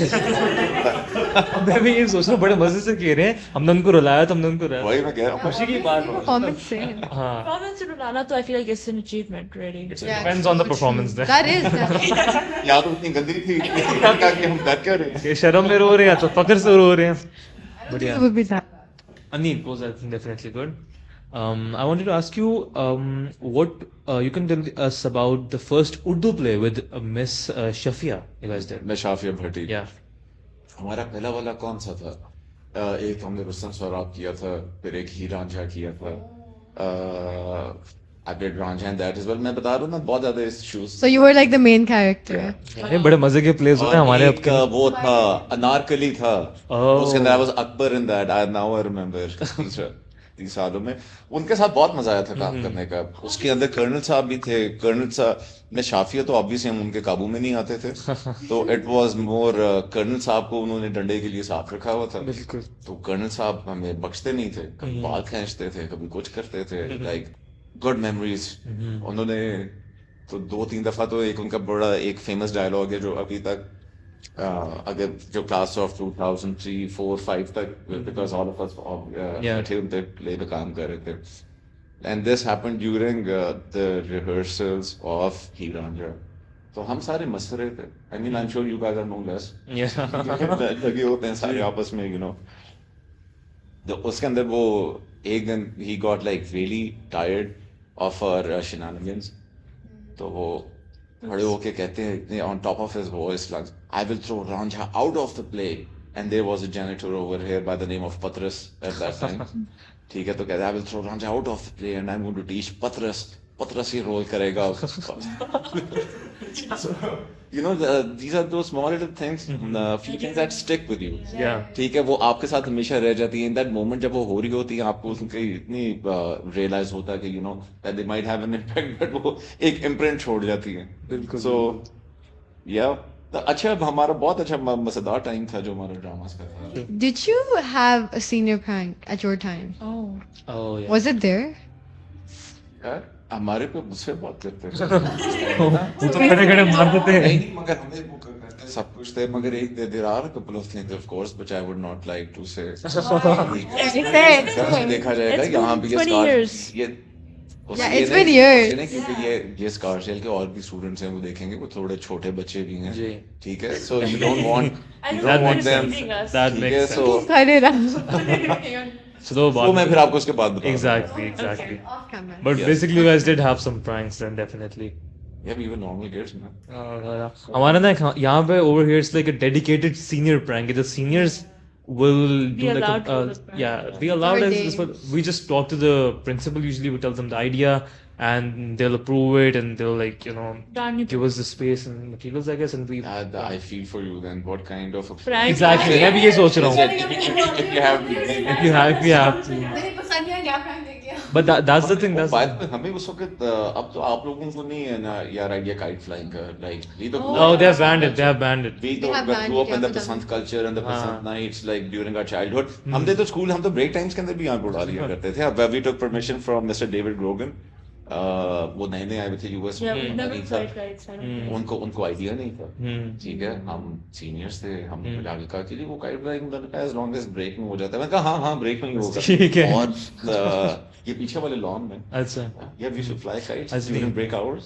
मैं भी ये सोच रहा हूँ, बड़े मजे से कह रहे हैं, हमने उनको रुलाया तो हमने उनको रुलाया। वही मैं कह रहा हूँ। खुशी की बात हो। Performance से. हाँ. Performance in Ulana, I feel like it's an achievement, really. Yeah, Depends on the so performance true. there. That is. That या तो इतनी गंदी थी कि हम डर क्या रहे हैं। कि शर्म में रो रहे हैं तो फकर से रो रहे हैं। But it yeah, would be that. Aneet was I think definitely good. I wanted to ask you what you can tell us about the first Urdu play with Miss Shafia you guys did. मैं शाफिया भट्टी। Yeah. हमारा पहला वाला कौन सा था? एक हमने रुस्तम सौराब किया था, फिर एक ही रांझा किया था। I did Ranjha and that as well. मैं बता रहा हूँ ना, बहुत ज़्यादा issues। So you were like the main character. ये बड़े मजे के plays होते हैं हमारे और एक आपके। वो था अनारकली था। Oh. उसके अंदर I was Akbar in that. Now I remember। 30 सालों में उनके साथ बहुत मजा आया था काम करने का। उसके अंदर कर्नल साहब भी थे। कर्नल साहब में शाफिया तो ऑब्वियसली हम उनके काबू में नहीं आते थे, तो इट वाज मोर कर्नल साहब को उन्होंने डंडे के लिए साथ रखा हुआ था। बिल्कुल। तो कर्नल साहब हमें बख्शते नहीं थे, कभी बाल खींचते थे, कभी कुछ करते थे। Like good memories. उन्होंने तो 2-3 दफा तो एक उनका बड़ा एक फेमस डायलॉग है जो अभी तक अगर जो क्लास ऑफ 2003, 4, 5 तक, बिकॉज ऑल ऑफ अस थे उनके प्ले पे काम कर रहे थे, and this happened during the rehearsals of Heer Ranjha. तो हम सारे मस रहे थे। I mean I am sure you guys are no less, लगे होते हैं सारे आपस में, यू नो। तो उसके अंदर वो एक दिन he got like really tired of our shenanigans, तो वो खड़े होके कहते हैं on top of his voice like, I will throw Ranjha out of the play, and there was a janitor over here by the name of Patras at that time। ठीक है, तो कहते हैं I will throw Ranjha out of the play and I'm going to teach Patras पतला सी role करेगा. So, these are those small little things, few things that stick with you. Yeah. ठीक है, वो आपके साथ हमेशा रह जाती है. इन दैट मोमेंट जब वो हो रही होती है, आपको उनकी इतनी रियलाइज होता है कि that they might have an impact, but वो एक इम्प्रिंट छोड़ जाती है. बिल्कुल. So yeah, अच्छा, हमारा बहुत अच्छा मजेदार टाइम था जो हमारा ड्रामास का था. Did you have a senior prank at your time? Oh. Oh yeah. Was it there? यार हमारे पे मुझसे बहुत करते थे. वो तो खड़े मारते थे. नहीं, मगर हमें वो करते सब कुछ थे, मगर एक there are a couple of things of course which I would not like to say. देखा जाएगा It's यहाँ been भी 20 years. Yeah, it's been years. क्योंकि ये Scarsdale के और भी स्टूडेंट्स हैं, वो देखेंगे, वो थोड़े छोटे बच्चे भी हैं. जी. ठीक है, so you don't want I you know don't that want them. makes us. That ठीक है, makes so sense. Cut it out. So though, वो मैं फिर आपको उसके बाद बताऊंगा. exactly. Off camera. But Yes. basically, you guys did have some pranks then, definitely. Yeah, we were normal kids, man. हमारा ना यहाँ पे over here it's like a dedicated senior prank. The seniors will Be do like allowed to a do the prank. be allowed Or as they- this, but we just talk to the principal. Usually, we tell them the idea, and they'll approve it, and they'll Darn you. give us the space and materials, I guess, and we. I feel for you then. What kind of a Prank. Exactly. मैं भी ये सोच रहा हूँ. If you have If you have to. But that's the thing. That's. बात में हमें उस वक्त अब तो आप लोगों को नहीं है ना यार आइडिया काइट फ्लाइंग का. Like we तो Oh, they have banned it. They have banned it. We They have banned grew up it, in the yeah, Basant culture and the हाँ. Basant nights like during our childhood. हमने तो school हम तो break times के अंदर भी यहाँ उड़ा लिया करते थे. We took permission from Mr. David Grogan. वो नए नए आए थे यूएस Yeah, we में. never नहीं tried था. kites. I don't think. उनको आइडिया नहीं था. Hmm. ठीक है, हम सीनियर्स थे, हमने आगे कहा कि वो kite flying as long as break में हो जाता है. मैंने कहा हाँ ब्रेक में ही होगा. ठीक है. और ये पीछे वाले लॉन में अच्छा. yeah, we should fly kites अच्छा. during break hours.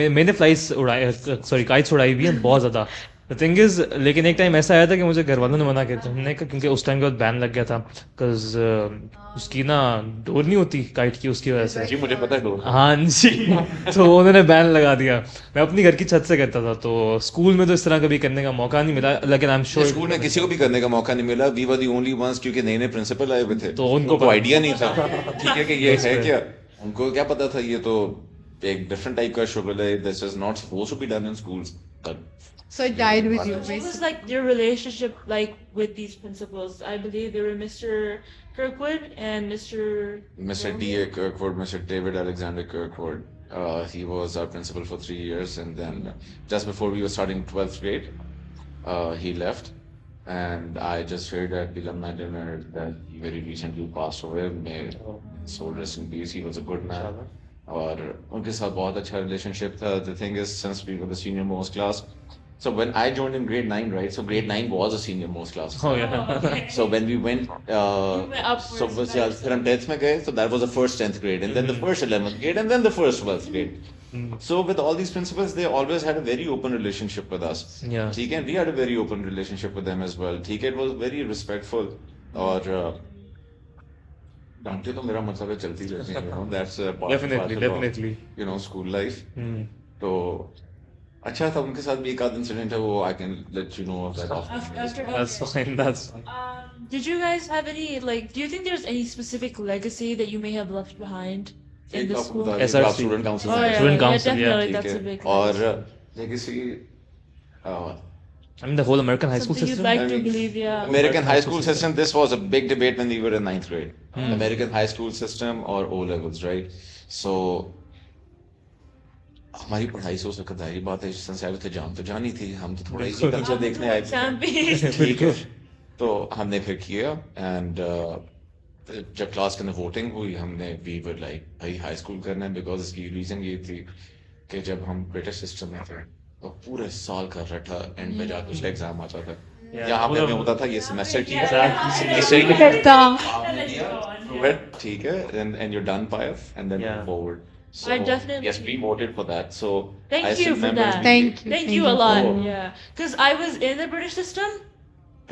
मैंने फ्लाइट्स उड़ाए, सॉरी काइट्स उड़ाई हुई है बहुत ज्यादा. द थिंग इज, लेकिन एक टाइम ऐसा आया था कि मुझे घर वालों ने मना किया था. हमने कहा क्योंकि उस टाइम के बाद बैन लग गया था, बिकॉज उसकी ना डोर नहीं होती काइट की, उसकी वजह से. जी मुझे पता है डोर. हाँ जी. तो उन्होंने बैन लगा दिया. मैं अपनी घर की छत से करता था, तो स्कूल में तो इस तरह कभी करने का मौका नहीं मिला, लेकिन आई एम श्योर स्कूल में किसी को भी करने का मौका नहीं मिला. We were the only ones, क्योंकि नए नए प्रिंसिपल आए हुए थे, तो उनको आइडिया नहीं था. ठीक है कि ये Yes, है sir. क्या, उनको क्या पता था ये तो एक डिफरेंट टाइप का शुगर है. This is not supposed to be done in schools. So it died with you, What was basically. like your relationship like with these principals? I believe they were Mr. Kirkwood and Mr. Mr. D.A. Kirkwood, Mr. David Alexander Kirkwood. He was our principal for 3 years, and then just before we were starting 12th grade, he left. And I just heard at the alumni dinner that he very recently passed away. May soul rest in peace. He was a good man. और उनके साथ बहुत अच्छा relationship था. The thing is, since we were the senior most class, so when I joined in grade 9, right? So grade 9 was a senior most class. Oh yeah. So when we went, went upwards, so फिर हम 10th में गए, so that was the first 10th grade, and then the first 11th grade, and then the first 12th grade. So with all these principals, they always had a very open relationship with us. Yeah. ठीक है, we had a very open relationship with them as well. ठीक है, it was very respectful. और डांटे तो मेरा मतलब है चलती रहती है. That's a part Definitely, of, definitely. school life. Hmm. तो अच्छा था. उनके साथ भी एक आध इंसिडेंट है, वो I can let you know of that after. After That's fine. That's fine. Did you guys have any like? Do you think there's any specific legacy that you may have left behind in the school? SRC. Student council. Oh yeah, Student council, yeah. definitely. ठीक That's a है. big. और legacy. legacy, I mean, the whole American high school Something system. you'd like I to mean, believe, yeah. American high school system, this was a big debate when we were in 9th grade. American high school system or O levels, right? So हमारी पढ़ाई से हो सकता है बात है. संसार थे जान तो जानी थी, हम तो थोड़ा इसी कल्चर देखने आए थे. Champion. ठीक है, तो हमने फिर किया. एंड जब क्लास के अंदर वोटिंग हुई, हमने वी वर लाइक भाई हाई स्कूल करना है, बिकॉज इसकी रीजन ये थी कि जब हम ब्रिटिश सिस्टम में थे तो पूरे साल का रट्टा एंड में जाकर उसका एग्जाम आता था. यहाँ पे हमें होता था ये सेमेस्टर की ठीक है, and you're done Payaf, and then Yeah. forward. So I definitely- yes, we voted for that. So Thank I you still for remember that. Thank you. Thank you a lot. Oh. Yeah, because I was in the British system.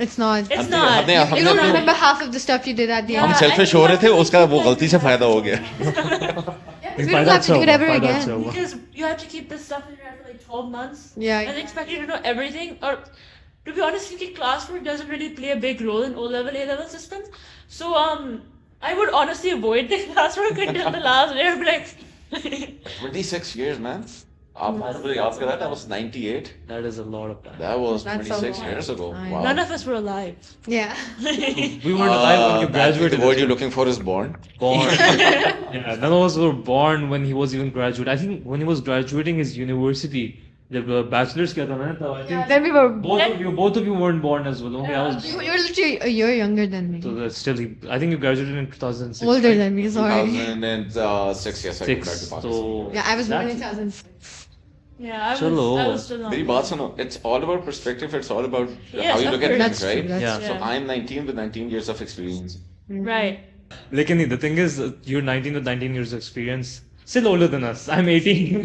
It's not. It's हमने- not. हमने- You हमने don't अपने- remember half of the stuff you did at the हम end. Selfish हो रहे थे, उसका वो गलती से फायदा हो गया. We don't have to do it ever again. Because you have to keep this stuff in your head for like 12 months. Yeah. And they expect you to know everything. Or, to be honest, I think classwork doesn't really play a big role in O-level, A-level systems. So, I would honestly avoid the classwork until the last day. I'd be like, 26 years, man. After that, I was 98. That is a lot of time. That was That's a 26 lot. years ago. I Wow. none of us were alive. Yeah. We weren't alive when you graduated. The word you're looking for is born. Born. Yeah, none of us were born when he was even graduate. I think when he was graduating his university, the bachelor's किया था ना, तब I think Then we were. both of you weren't born as well. Okay, I was. You were literally a year younger than me. So that's still, I think you graduated in 2006. Older right? than me, sorry. 2006, yes, I came back to Six. Pakistan. So Yeah, I was born in that's- 2006. Yeah, I Chalo. was still on. मेरी बात सुनो, it's all about perspective, it's all about Yes, how you of look at course. things, That's right? true. That's Yeah. true. So I'm 19 with 19 years of experience. Right. लेकिन the thing is, you're 19 with 19 years of experience. Still older than us. I'm 18.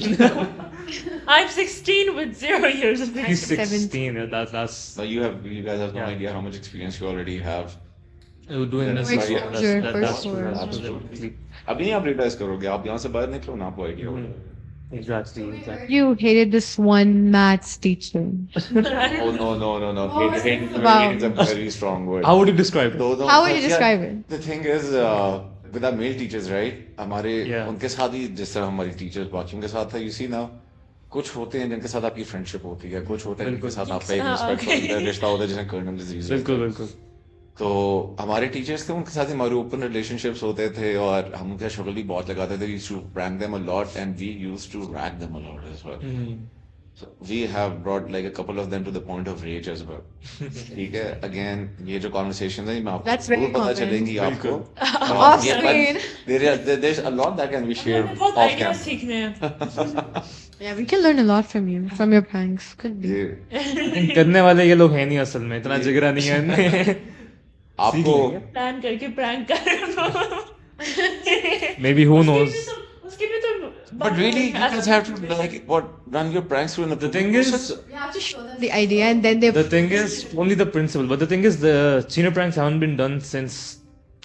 I'm 16 with 0 years of He's experience. 16. Yeah, that's So you guys have no Yeah. idea how much experience you already have. doing That's this. right. Exposure, That's for true. sure. Absolutely. अभी नहीं आप realize करोगे, आप यहाँ से बाहर निकलो ना, आपको idea होगा. Exactly. You hated this one maths teacher. Oh no. Hate Wow. is a very strong word. How would you describe it? No, How would but you yeah, describe it? The thing is, with our male teachers, right? हमारे Yeah. उनके साथ ही जिस तरह हमारी teachers बाकियों के साथ है, you see now, कुछ होते हैं जिनके साथ आपकी friendship होती है, कुछ होते हैं जिनके साथ आपका एक respectful रिश्ता होता है, जिसे कर्नल डिजीज. बिल्कुल. तो हमारे टीचर्स थे, उनके साथ ही हमारे ओपन रिलेशनशिप्स होते थे और हम उनका शक्ल भी बहुत लगाते थे. We used to prank them a lot and we used to rag them a lot as well. So we have brought like a couple of them to the point of rage as well. ठीक है, again ये जो conversations हैं, मैं आपको That's very जरूर पता common. चलेंगी आपको. Off Yeah, screen. but there's a lot that can be shared बहुत off ideas cam. सीखने हैं. Yeah, we can learn a lot from you, from your pranks. Could be. ये करने वाले ये लोग हैं नहीं असल में, इतना जिगरा नहीं है इनमें. आपको प्लान करके प्रैंक कर. Maybe who knows? उसके भी तो. but really you guys have to like what run your pranks through in The thing is, You have to show them the idea and then they. the thing is only the principle. But the thing is, the senior pranks haven't been done since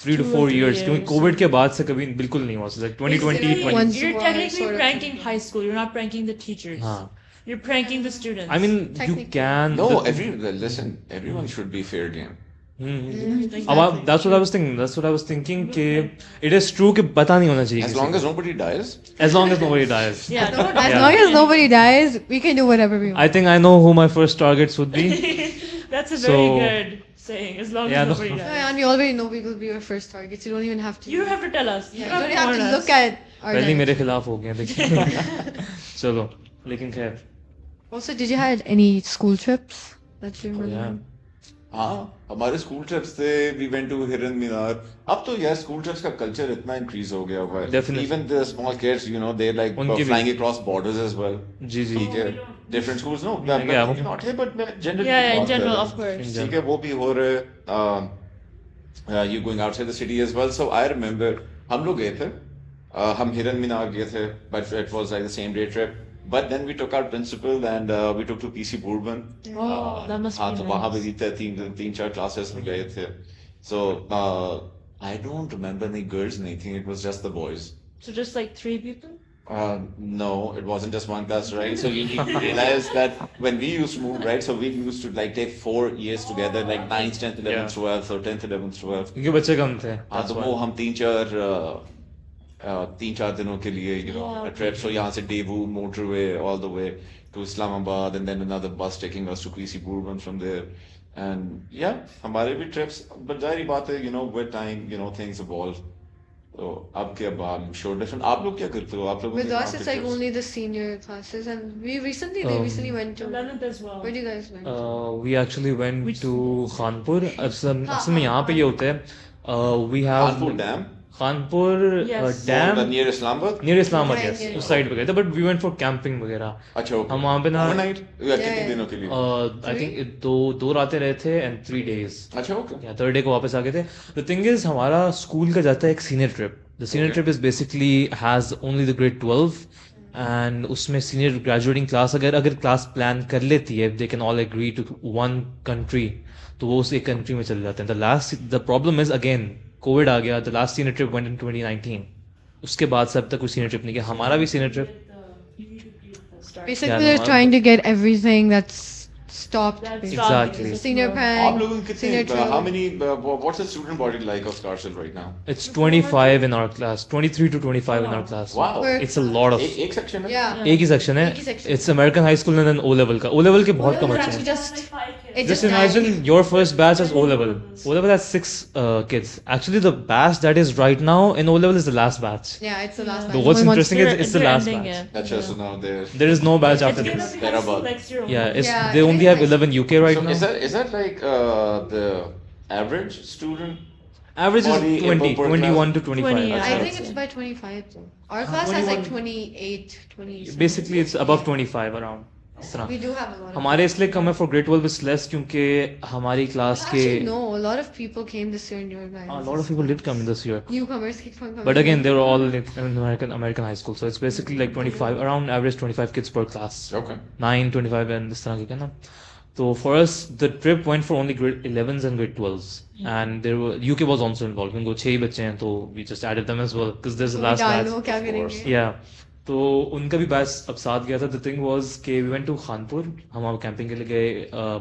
3 to 4 years. क्योंकि COVID के बाद से कभी बिल्कुल नहीं हुआ. So like 2020, Basically, 20. once- You're Were technically sort of- pranking high school. You're not pranking the teachers. हाँ. You're pranking the students. I mean, you Technically. can. no the- listen, everyone should be fair game. अब that's what I was thinking. That's what I was thinking. कि it is true कि पता नहीं होना चाहिए. As किसी long को. as nobody dies. As long as nobody dies. Yeah. No, As Yeah. long as nobody dies, we can do whatever we want. I think I know who my first targets would be. That's a very So- good saying. As long Yeah, as no. nobody No, dies. and we already know we will be your first targets. You don't even have to. You don't have to tell us. Yeah, you don't don't have warn to us. look at our. पहले ही direction. मेरे खिलाफ हो गए हैं, देखिए. चलो, लेकिन खैर. Also, did you had any school trips that you remember? Yeah. हाँ, हमारे स्कूल ट्रिप्स थे. वी वेंट टू हिरन मीनार. अब तो यार स्कूल ट्रिप्स का कल्चर इतना इंक्रीज हो गया हुआ है. Definitely. Even the small kids, you know, they like उनकी भी- flying across borders as well. जी. ठीक है. Different schools, no. Yeah. Not here, but generally. Yeah, in बात कर general, रहे of हैं. course. In ठीक है, वो भी हो रहे. You going outside the city as well. So I remember हम लोग गए थे. हम हिरन मीनार गए थे, but it was like the same day trip. But then we took our principal and we took to PC Bourbon. Oh, that must हाँ, be तो nice. वहाँ पे भी थे, तीन चार classes में गए थे. So I don't remember any girls, anything. It was just the boys. So just like 3 people? No, it wasn't just one class, right? So you need to realize that when we used to move, right? So we used to like take 4 years together, like 9th, 10th, 11th, 12th, or 10th, 11th, 12th. क्योंकि बच्चे कम थे. हाँ, That's तो why. वो हम तीन चार दिनों के लिए, you know, a trip. So यहाँ से Daewoo motorway all the way to Islamabad, and then another bus taking us to PC Bourbon from there. And yeah, हमारे भी trips. But जाहिर बात है, you know, with time, you know, things evolve. So अब क्या I'm sure different. आप लोग क्या करते हो? आप लोग With us, it's like only the senior classes, and they recently went to. 11th as well. Where do you guys went? We actually went to Khanpur. असल में यहाँ पे ये होता है. We have Kanpur Dam. Khanpur Yes. Dam Near Islamabad. near Islamabad. Right, Yes, yeah. उस side पे गए थे. But we went for camping वगैरह. अच्छा, okay. हम वहाँ पे ना Overnight? या कितने yeah. दिनों के लिए? I think दो रातें रहे थे and 3 days. अच्छा, okay. या थर्ड डे को वापस आ गए थे. The thing is हमारा स्कूल का जाता है एक senior trip. The senior trip is basically has only the grade 12 and उसमें senior graduating class अगर क्लास प्लान कर लेती है, they can all agree to one country, तो वो उस एक country में चले जाते हैं. The problem is again COVID आ गया. The last senior trip went in 2019. उसके बाद से अब तक कोई senior trip नहीं किया. हमारा भी senior trip. Basically, Yeah, they're no, trying to get everything that's stopped. That basically. stopped Exactly. because of Senior the- prank. आप लोगों के senior कितने how trail. many what's the student body like of Scarsdale right now? It's 25 in our class, 23 to 25 in our class. Wow. Per- It's a lot of. एक section है? Yeah. एक ही section है. एक ही section. It's American high school and then O level का. O level के बहुत कम O-level बच्चे actually हैं. just it Just just imagine died. your first batch as O level. O level has 6 kids. Actually, the batch that is right now in O level is the last batch. Yeah, it's the last But batch. what's Once interesting is they're- it's the they're last ending batch. it. That's just now there. There is no batch after It's this. gonna be They're high school about- next year. Yeah, it's, Yeah, they I only think have 11 UK right So now. is that like the average student? Average is Body 20, per 21 to 25. 20, yeah. I That's think it. it's by 25 though. Our class has like 28, 20. Basically, it's above 25 around. इस तरह. We do have a lot of. हमारे इसलिए कम है for grade 12 is less क्योंकि हमारी class के Actually, no, a lot of people came this year in your guys. a lot of people did come in this year. Newcomers keep on coming. But again, they were all in American high school, so it's basically like 25 around average 25 kids per class. Okay. 9, 25 and this तरह के ना. So for us, the trip went for only grade 11s and grade 12s, and there were UK was also involved. क्योंकि वो 6 ही बच्चे हैं, तो we just added them as well because there's the last batch. डालो क्या करेंगे? Yeah. तो उनका भी बैच अब साथ गया था. The thing was कि we went to खानपुर, हम वहाँ कैंपिंग के लिए गए.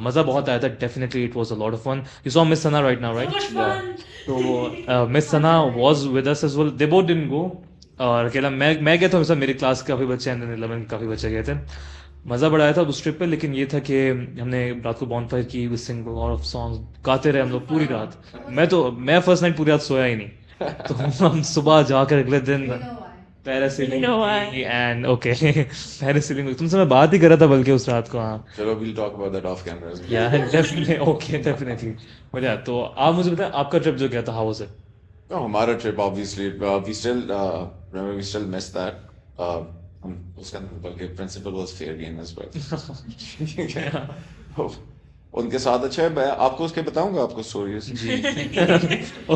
मज़ा बहुत आया था. Definitely it was a lot of fun. You saw Miss Sana right now, So right? much fun. तो Miss Sana was with us as well. They both didn't go. और अकेला मैं गया था. सब मेरी क्लास के काफ़ी बच्चे हैं, 11 के काफ़ी बच्चे गए थे. मज़ा बड़ा आया था उस ट्रिप पे. लेकिन ये था कि हमने रात को बॉनफायर की, we sang a lot of songs, गाते रहे हम लोग पूरी रात. मैं फर्स्ट नाइट पूरी रात सोया ही नहीं. तो हम सुबह जाकर अगले दिन parasailing You know why. And okay parasailing तुमसे मैं बात ही कर रहा था बल्कि उस रात को. हाँ चलो we'll talk about that off camera as well. या डेफिनेटली ओके डेफिनेटली. बढ़िया. तो आप मुझे बताएं आपका ट्रिप जो गया था, हाउ वाज इट? No, हमारा trip obviously we still remember we still missed that. हम उसका बल्कि principal was fair game as well. उनके साथ अच्छा है. मैं आपको उसके बताऊंगा आपको stories.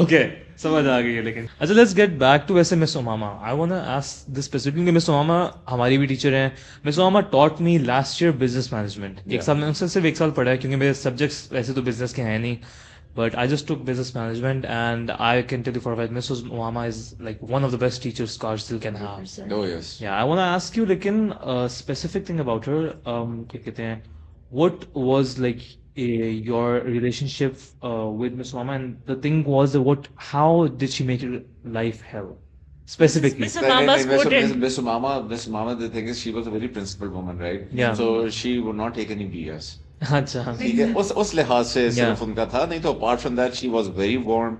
ओके समझ आ गई है. लेकिन अच्छा लेट्स गेट बैक टू वैसे miss Umama. I want to ask this specifically. Miss Umama हमारी भी टीचर हैं. Miss Umama taught me last year business management. एक साल मैंने उनसे सिर्फ एक साल पढ़ा है क्योंकि मेरे सब्जेक्ट्स वैसे तो बिजनेस के हैं नहीं. But I just took business management, and I can tell you for a fact, Mrs. Uama is like one of the best teachers Scarsdale can have. 100%. Oh yes. Yeah, I want to ask you, like, in a specific thing about her. क्या कहते हैं, what was like your relationship with Miss Uama, and the thing was, how did she make your life hell? Specifically. Miss Mama's quoted. Miss Mama, the thing is, she was a very principled woman, right? Yeah. So she would not take any BS. अच्छा. ठीक है. उस लिहाज से Yeah. सिर्फ उनका था. नहीं तो apart from that, she was very warm,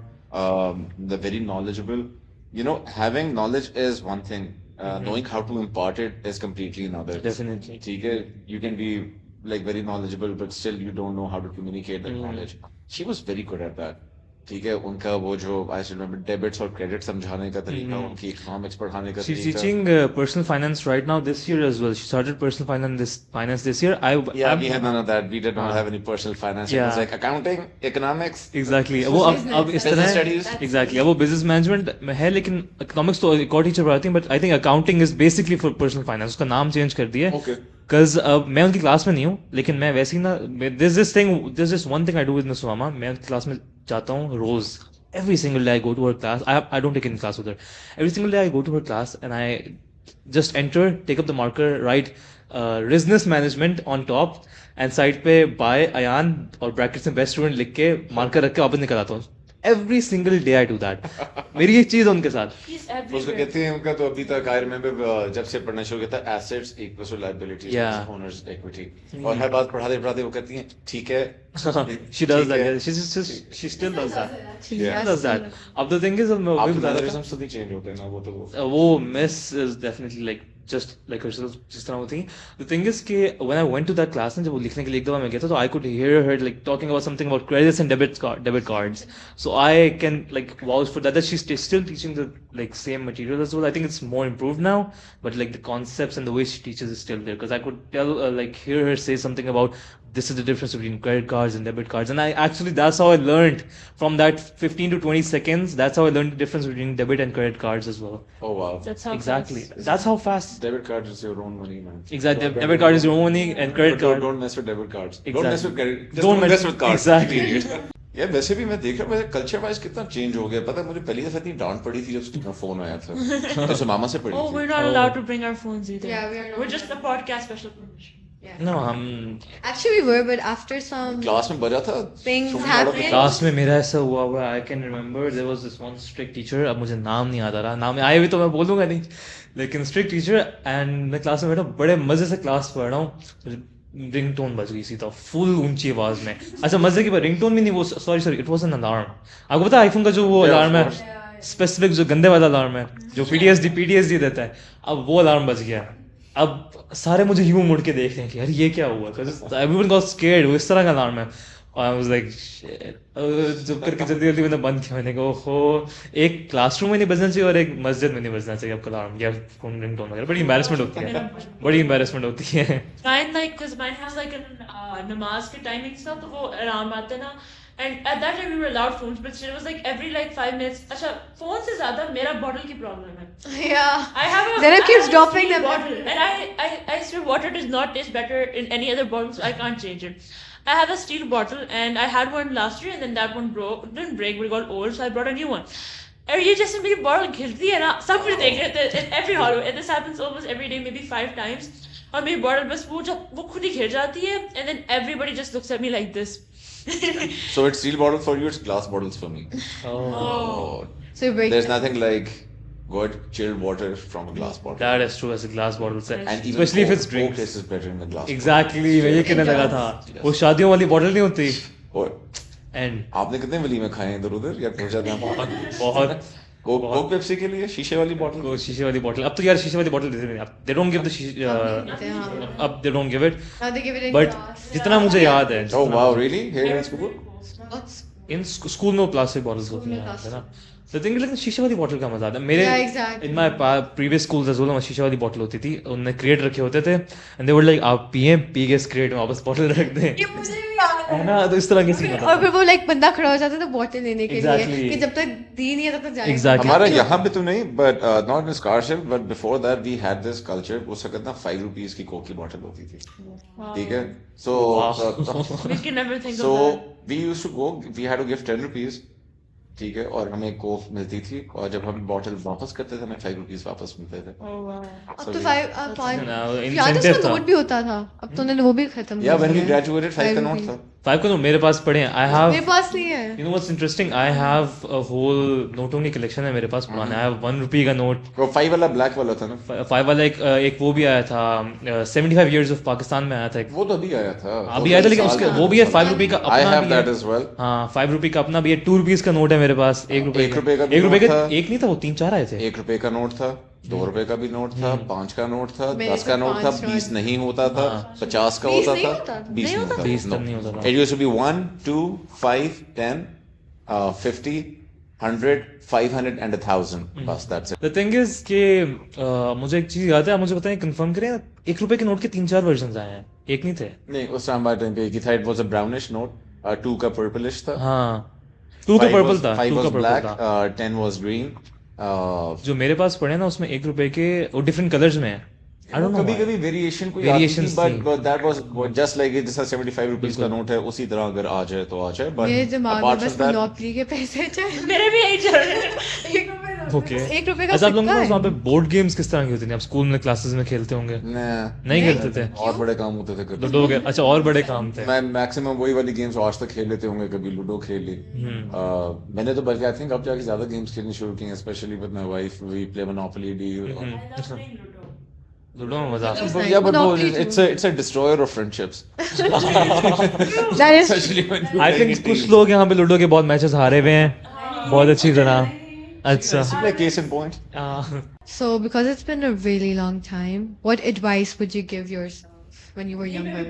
very knowledgeable. You know, having knowledge is one thing. Knowing how to impart it is completely another. Definitely. ठीक है. You can be like very knowledgeable, but still you don't know how to communicate that knowledge. She was very good at that. ठीक है. उनका वो जो I still remember debits और credit समझाने का तरीका, उनकी economics पढ़ाने का She's तरीका. teaching personal finance right now this year as well. She started personal finance this year. Yeah, we had none of that. We did not have any personal finance. It was Yeah. like accounting, economics. Exactly. वो अब इस Business तरह studies. Exactly. अब वो business management में है, लेकिन economics तो एक और टीचर पढ़ाती हैं, but I think accounting is basically for personal finance. उसका नाम change कर दिया. Okay. Cause मैं उनकी क्लास में नहीं हूँ, लेकिन मैं वैसे ही ना, there's this one thing I do with Miss Uama. मैं उनकी क्लास में जाता हूँ रोज. Every single day I go to her class. I don't take any class with her. Every single day I go to her class and I just enter, take up the marker, write business management on top, and side पे by Ayan और brackets में best student लिख के marker रख के वापस निकल आता हूँ. Every single day I do that. मेरी एक चीज है उनके साथ. He's उसको everywhere. कहते हैं उनका तो अभी तक I remember जब से पढ़ना शुरू किया था assets equals to liabilities Yeah. owners equity. और हर बात पढ़ाते पढ़ाते वो कहती हैं ठीक है. She does ठीक that. है. Yeah. She still does that. She Yeah. does that. अब the thing is, मैं वही आपके बता रहा था. mannerisms तो नहीं change होते ना वो तो वो miss is definitely like just like herself जिस तरह होती. The thing is कि when I went to that class ना, जब वो लिखने के लिए एक दफा मैं गया था, तो I could hear her like talking about something about credits and debit cards. So I can like vouch for that she's still teaching the like same material as well. I think it's more improved now, but like the concepts and the way she teaches is still there, because I could tell like hear her say something about this is the difference between credit cards and debit cards, and I actually that's how I learned from that 15 to 20 seconds. That's how I learned the difference between debit and credit cards as well. oh wow. That's how Exactly. fast. That's how fast. Debit card is your own money, man. Exactly. Debit card is your own money, and credit card. Don't mess with debit cards. Exactly. Don't mess with credit. Just Don't don't mess- mess with cards. Exactly. यार वैसे भी मैं देख रहा हूँ culture wise कितना change हो गया. पता है मुझे पहली दफा इतनी डांट पड़ी थी जब उसका फोन आया था. तो मामा से पड़ी Oh, थी. we're not allowed to bring our phones either. Yeah, we are not We're just a podcast special permission. No, हम Actually, we were, but after some class में बजा था things thrown out of the happened. Class में मेरा ऐसा हुआ हुआ I can remember there was this one strict teacher अब मुझे नाम नहीं याद आ रहा नाम आए भी तो मैं बोलूंगा नहीं लेकिन स्ट्रिक्ट टीचर एंड मैं क्लास में बैठा बड़े मजे से क्लास पढ़ रहा हूँ रिंगटोन बज गई सीधा फुल ऊंची आवाज में अच्छा मजे की बात रिंगटोन भी नहीं वो sorry it was an alarm आपको पता है आईफोन का जो वो Yeah, of अलार्म है course. स्पेसिफिक जो गंदे वाला अलार्म है जो पीटीएसडी देता है अब वो अलार्म बज गया अब सारे मुझे यूं मुड़ के देख रहे हैं कि यार ये क्या हुआ एवरीवन गॉट स्केयर्ड वो इस तरह का अलार्म है और आई वाज लाइक चुप करके जल्दी जल्दी मैंने बंद किया मैंने कहा ओहो एक क्लासरूम में नहीं बजना चाहिए और एक मस्जिद में नहीं बजना चाहिए आपका अलार्म या फोन रिंगटोन वगैरह बड़ी embarrassment होती है बड़ी embarrassment होती है Mine like because mine has like a namaz ke timing stuff, तो वो alarm आते ना. And at that time we were allowed phones, but it was like every like 5 minutes. अच्छा phone से ज़्यादा मेरा bottle की problem है. Yeah. I have a Zara I keeps have a dropping steel them. bottle, and I swear water does not taste better in any other bottle, so I can't change it. I have a steel bottle, and I had one last year, and then that one didn't break, but it got old, so I brought a new one. और ये जैसे मेरी bottle गिरती है ना सब कुछ देख रहे थे in every hallway, and this happens almost every day, maybe 5 times. और मेरी bottle बस वो खुद ही गिर जाती है, and then everybody just looks at me like this. So it's steel bottle for you, it's glass bottles for me. Oh. So you break There's it. nothing like good chilled water from a glass bottle. that is true as a glass bottle से And even especially if Coke- it's drinks Coke tastes better in the glass exactly मैं ये कहने लगा था Yes. वो शादियों वाली bottle नहीं होती bottle. और एंड आपने कितने वलीमे खाए हैं इधर उधर या पहुंचा दिया बहुत कोक पेप्सी के लिए शीशे वाली बॉटल वो शीशे वाली बॉटल अब तो यार शीशे वाली बॉटल देते नहीं अब दे डोंट गिव द अब they don't give it Now they give it in but glass. जितना मुझे याद है Oh wow, really? Here in school? What's- in school में वो प्लास्टिक बॉटल्स होती हैं है ना द थिंग लेकिन शीशे वाली बॉटल का मजा आता है मेरे Yeah, exactly. In my previous schools as well शीशे वाली बॉटल होती थी उन्होंने क्रिएट रखे होते थे एंड दे वर लाइक आप पिए पी के इस क्रिएट में वापस बॉटल रख दें ये मुझे भी याद है ना तो इस तरह की सीन और फिर वो लाइक बंदा खड़ा हो जाता था बॉटल लेने के Exactly. लिए कि जब तक दी नहीं है तब तक जाएगा Exactly. हमारा यहाँ पे तो नहीं but not in Scarsdale but before that we had this culture उस वक्त ना 5 rupees की कोक की बॉटल होती थी ठीक है so We can never think so of that. we used to go we had to give 10 rupees ठीक है और हमें कोक मिलती थी और जब हम बॉटल वापस करते थे हमें 5 rupees वापस मिलते थे Oh wow. अब So तो we- 5 5 ना, याद है incentive उसका था। नोट भी होता था अब तो उन्होंने वो भी खत्म या कर when we दिया है। graduated 5 का नोट rupees. था 5 को तो मेरे पास पड़े हैं आई हैव मेरे पास नहीं है You know what's interesting? I have a whole नोटों की कलेक्शन है मेरे पास पुराने I have 1 रुपए का नोट वो 5 वाला ब्लैक वाला था ना 5 वाला एक वो भी आया था 75 years of पाकिस्तान में आया था एक वो तो अभी आया था अभी आया था लेकिन उसके वो भी है 5 रुपए का I अपना have भी that है as well हाँ 5 रुपए का अपना भी है 2 रुपीस का नोट है मेरे पास 1 रुपए एक रुपए का भी 1 रुपए नोट का था। एक नहीं था वो 3-4 आए थे 1 रुपए का नोट था 2 रुपए का भी नोट था 5 का नोट था मेरे 10 का तो नोट था 5 20 नोट। नहीं होता था 50 का 20 होता नहीं था होता? 20 नहीं नहीं होता? होता 20 तक नहीं होता था। It used to be 1 2 5 10 50 100 500 and 1000 बस that's it the thing is कि मुझे एक चीज याद है आप मुझे बताएं कंफर्म करें 1 रुपए के नोट के 3-4 वर्जन्स आए हैं एक नहीं थे नहीं उस टाइम बाय टाइम पे एक ही था it was a brownish note 2 का purplish था हाँ 2 का 5 पर्पल was- था 5 2 का was पर्पल black था 10 was green जो मेरे पास पड़े ना उसमें 1 रुपए के वो डिफरेंट कलर्स में है आई डोंट नो कभी कभी वेरिएशन कोई Variations आती थी थी। but that was just like जैसा 75 रुपीस का नोट है उसी तरह अगर आ जाए तो आ जाए but मेरे दिमाग में apart बस from that मोनोपोली के पैसे चल मेरे भी यही चल रहे हैं. ओके 1 रुपए का अच्छा आप लोगों सिक्का को है वहाँ पे बोर्ड गेम्स किस तरह की होती थी आप स्कूल में क्लासेस में खेलते होंगे nah, नहीं खेलते थे और बड़े काम होते थे कभी लूडो वगैरह अच्छा और बड़े काम थे मैं मैक्सिमम वही वाली गेम्स आज तक खेल लेते होंगे कभी लूडो खेल ली मैंने तो बल्कि आई थिंक अब जाके ज्यादा गेम्स खेलनी शुरू की specially with my wife we play Monopoly the ludo में मजा आता है Nice. yeah but no, Monopoly too. it's a destroyer of friendships That is especially when you're I playing think in कुछ teams. लोग यहाँ पे लूडो के बहुत मैचेस हारे हुए हैं बहुत अच्छी तरह अच्छा Like case in point So because it's been a really long time, what advice would you give yourself when you were younger?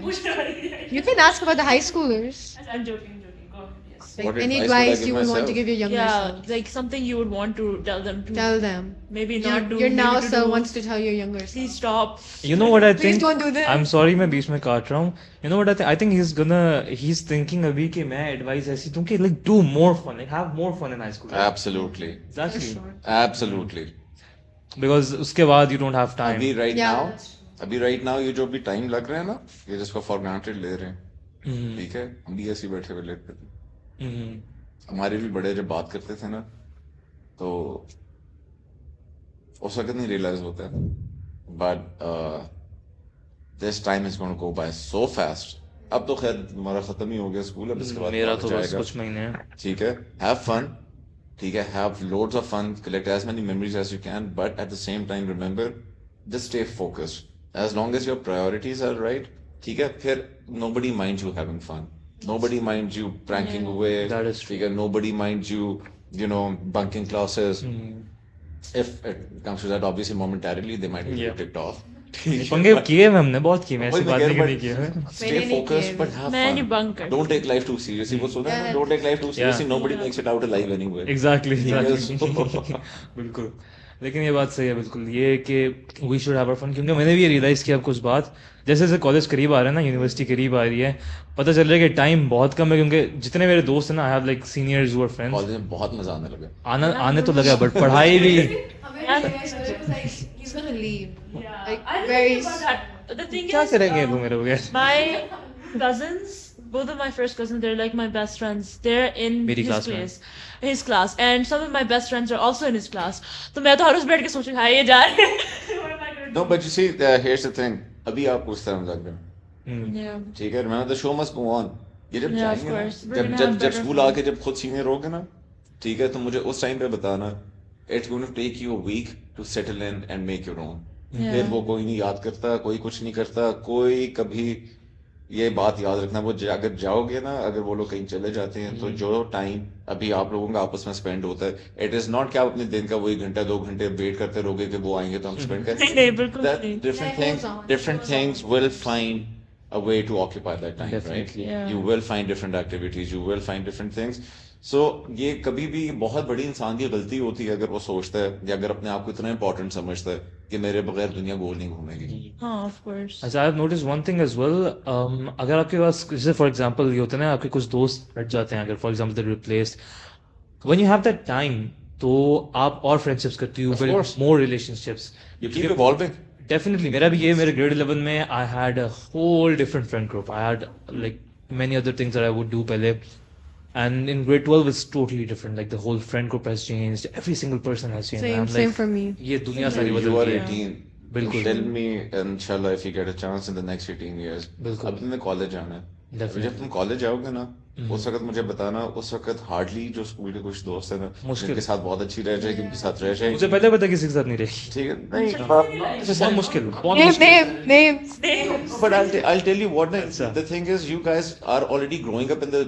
You can ask about the high schoolers. I'm joking. Go ahead. Yes. Like What any advice would I advice give you would want myself? to give your younger Yeah, self. like something you would want to tell them to. Tell them. Maybe Your, not do. your now maybe to self do. wants to tell your younger self. Please stop. You know what I Please think? don't do this. I'm sorry मैं बीच में काट रहा हूँ. You know what I think he's thinking अभी कि मैं advice ऐसी दूँ कि like do more fun, like have more fun in high school. absolutely Exactly. absolutely Because उसके बाद you don't have time. अभी right Yeah, now that's अभी right now ये जो भी टाइम लग रहा है ना ये जिसको for granted ले रहे हैं ठीक है हम भी ऐसे ही बैठे हुए लेते थे हमारे भी बड़े जब बात करते थे ना तो उस वक्त नहीं रियलाइज होता है but this time is going to go by so fast. अब तो खैर हमारा खत्म ही हो गया स्कूल, अब इसके बाद मेरा कॉलेज तो बस आएगा. कुछ महीने हैं. ठीक है, have fun. ठीक है, have loads of fun, collect as many memories as you can, but at the same time remember, just stay focused. As long as your priorities are right, ठीक है, फिर nobody minds you having fun. Nobody minds you pranking away. That is true. ठीक है, nobody minds you, bunking classes. If it comes to that, obviously momentarily they might get Yeah. ticked off. पंगे किए हैं हमने, बहुत किए हैं, ऐसी वही मैं बात कह नहीं रहा कि हूँ, नहीं किए हैं. but stay मैंने नहीं focused, किए but have मैं fun. नहीं bunk करती. Don't take life too seriously. वो सुना है ना, don't take life too seriously. Nobody makes it out alive anyway. Exactly. Yes. बिल्कुल. लेकिन ये बात सही है बिल्कुल, ये कि वी शुड हैव फन, क्योंकि मैंने भी ये रियलाइज किया अब कुछ बात, जैसे जैसे कॉलेज करीब आ रहा है ना, यूनिवर्सिटी करीब आ रही है, पता चल रहा है कि टाइम बहुत कम है, क्योंकि जितने मेरे दोस्त हैं ना, I have like seniors who are friends, college में बहुत मजा आने लगा. आने तो लगा, बट पढ़ाई भी. He's gonna leave. Yeah. Like, I didn't very think about that. The thing क्या is, करेंगे वो मेरे बगैर. my cousins, both of my first cousins, they're like my best friends. They're in मेरी his class में. place, his class, and some of my best friends are also in his class. तो मैं तो हर रोज बैठ के सोचूं, हाँ ये जा रहे हैं. What am I gonna do? No, but you see, here's the thing. अभी आप उस तरह मजाक कर. Yeah. ठीक है, remember the show must go on. ये जब Yeah, of जाएंगे ना, course. We're जब gonna जब have जब better स्कूल fun. आके जब खुद सीनियर होगे ना, ठीक है, तो मुझे उस टाइम पे बताना. It's going to take you a week to settle in and make your own. Yeah. फिर वो कोई नहीं याद करता, कोई कुछ नहीं करता, कोई कभी. ये बात याद रखना, वो अगर जाओगे ना, अगर वो लोग कहीं चले जाते हैं, तो जो टाइम अभी आप लोगों का आपस में स्पेंड होता है, इट इज नॉट कि आप अपने दिन का वही घंटा 2 घंटे वेट करते रहोगे कि वो आएंगे तो हम स्पेंड नहीं, नहीं, बिल्कुल करें. नहीं. Different things will find a way to occupy that time, Definitely. right? Yeah. You will find different activities, you will find different things. So ये कभी भी बहुत बड़ी इंसान की गलती होती है अगर वो सोचता है या अगर अपने आप को इतना इंपॉर्टेंट समझता है कि मेरे बगैर दुनिया गोल नहीं घूमेगी. हाँ, of course. अच्छा, I have notice one thing as well, अगर आपके पास जैसे फॉर एग्जांपल ये होता है ना, आपके कुछ दोस्त हट जाते हैं, अगर for example they replaced, when you have that time, तो आप और फ्रेंडशिप्स करते हो, Of build course. More relationships. You keep evolving. Definitely मेरा भी ये, मेरे ग्रेड 11 में I had a whole different friend group. I had like many other things that I would do पहले, and in grade 12 it's totally different. Like the whole friend group has changed, every single person has changed. Same, I'm same like, for me. ये दुनिया सारी You बदल are गई है. 18. बिल्कुल. Tell me, inshallah, if you get a chance in the next 18 years. बिल्कुल. अब तुम्हें कॉलेज जाना है. Definitely. जब तुम कॉलेज जाओगे ना, उस वक्त मुझे बताना, उस वक्त हार्डली जो स्कूल के कुछ दोस्त है ना, मुश्किल. जिनके साथ बहुत अच्छी रह जाएगी, उनके साथ रह मुझे जाएगी. पहले पता किसी के साथ नहीं रही. ठीक है, नहीं, बहुत मुश्किल, बहुत Name, मुश्किल. names. but I'll tell you what. Achha. The thing is, you guys are already growing up in the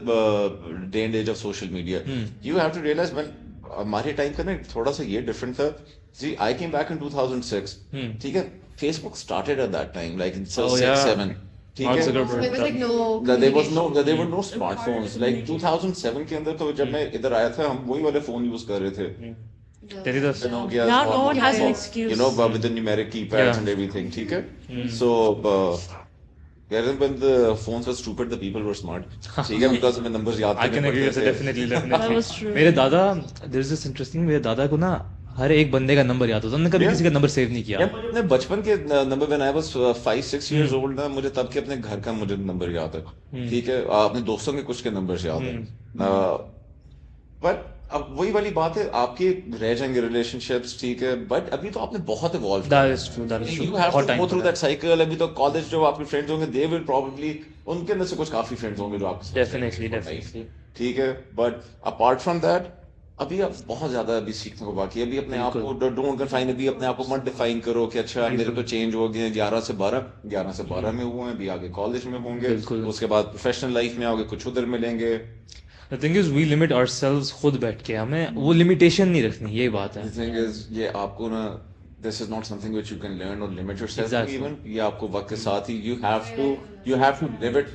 day and age of social media. You have to realize when हमारे टाइम का ना थोड़ा सा ये different था. See, I came back in 2006. ठीक है, Facebook started at that time, like in Oh, 6, yeah. 7. ठीक Mark है. Zuckerberg. There was like no. There were no smartphones. Like 2007 के अंदर तो जब मैं इधर आया था, हम वही वाले फोन यूज कर रहे थे. तेरी तो Nokia's Now no or one has an Nokia, excuse. You know, with the numeric keypads Yeah. and everything. ठीक है. So, when the phones were stupid, the people were smart. ठीक है, because हमें numbers याद I can करने agree with पड़ते it, थे. definitely, That definitely. was true. मेरे दादा, there is this interesting, मेरे दादा को ना हर एक बंदे का नंबर याद होता, उन्होंने कभी Yeah. किसी का नंबर सेव नहीं किया. यार, मुझे अपने बचपन के number when I was 5-6 years old ना, मुझे तब के अपने घर का मुझे नंबर याद है. ठीक है, अपने दोस्तों के कुछ के नंबर्स याद है. बट अब वही वाली बात है, आपके रह जाएंगे रिलेशनशिप्स, ठीक है, बट अभी तो आपने बहुत evolve That is true, that is true. You have बहुत to time go through पड़ा है. that cycle. अभी तो कॉलेज जो आपके फ्रेंड्स होंगे, they will probably, उनके अंदर से कुछ काफी फ्रेंड्स होंगे जो आपके साथ Definitely, रहेंगे, definitely. ठीक है, बट अपार्ट फ्रॉम दैट अभी आप बहुत ज्यादा अभी सीखने को बाकी है. अभी अपने आप को डोंट कंफाइन, अभी अपने आप को मत डिफाइन करो कि अच्छा मेरे तो चेंज हो गए 11 से 12 में हुए हैं, अभी आगे कॉलेज में होंगे, बिल्कुल. उसके बाद प्रोफेशनल लाइफ में आओगे, कुछ उधर मिलेंगे. The thing is, we limit ourselves खुद बैठ के, हमें वो लिमिटेशन नहीं रखनी, यही बात है. The thing is, ये आपको ना, this is not something which you can learn or limit yourself to Exactly. even. ये आपको वक्त के साथ ही you have to live it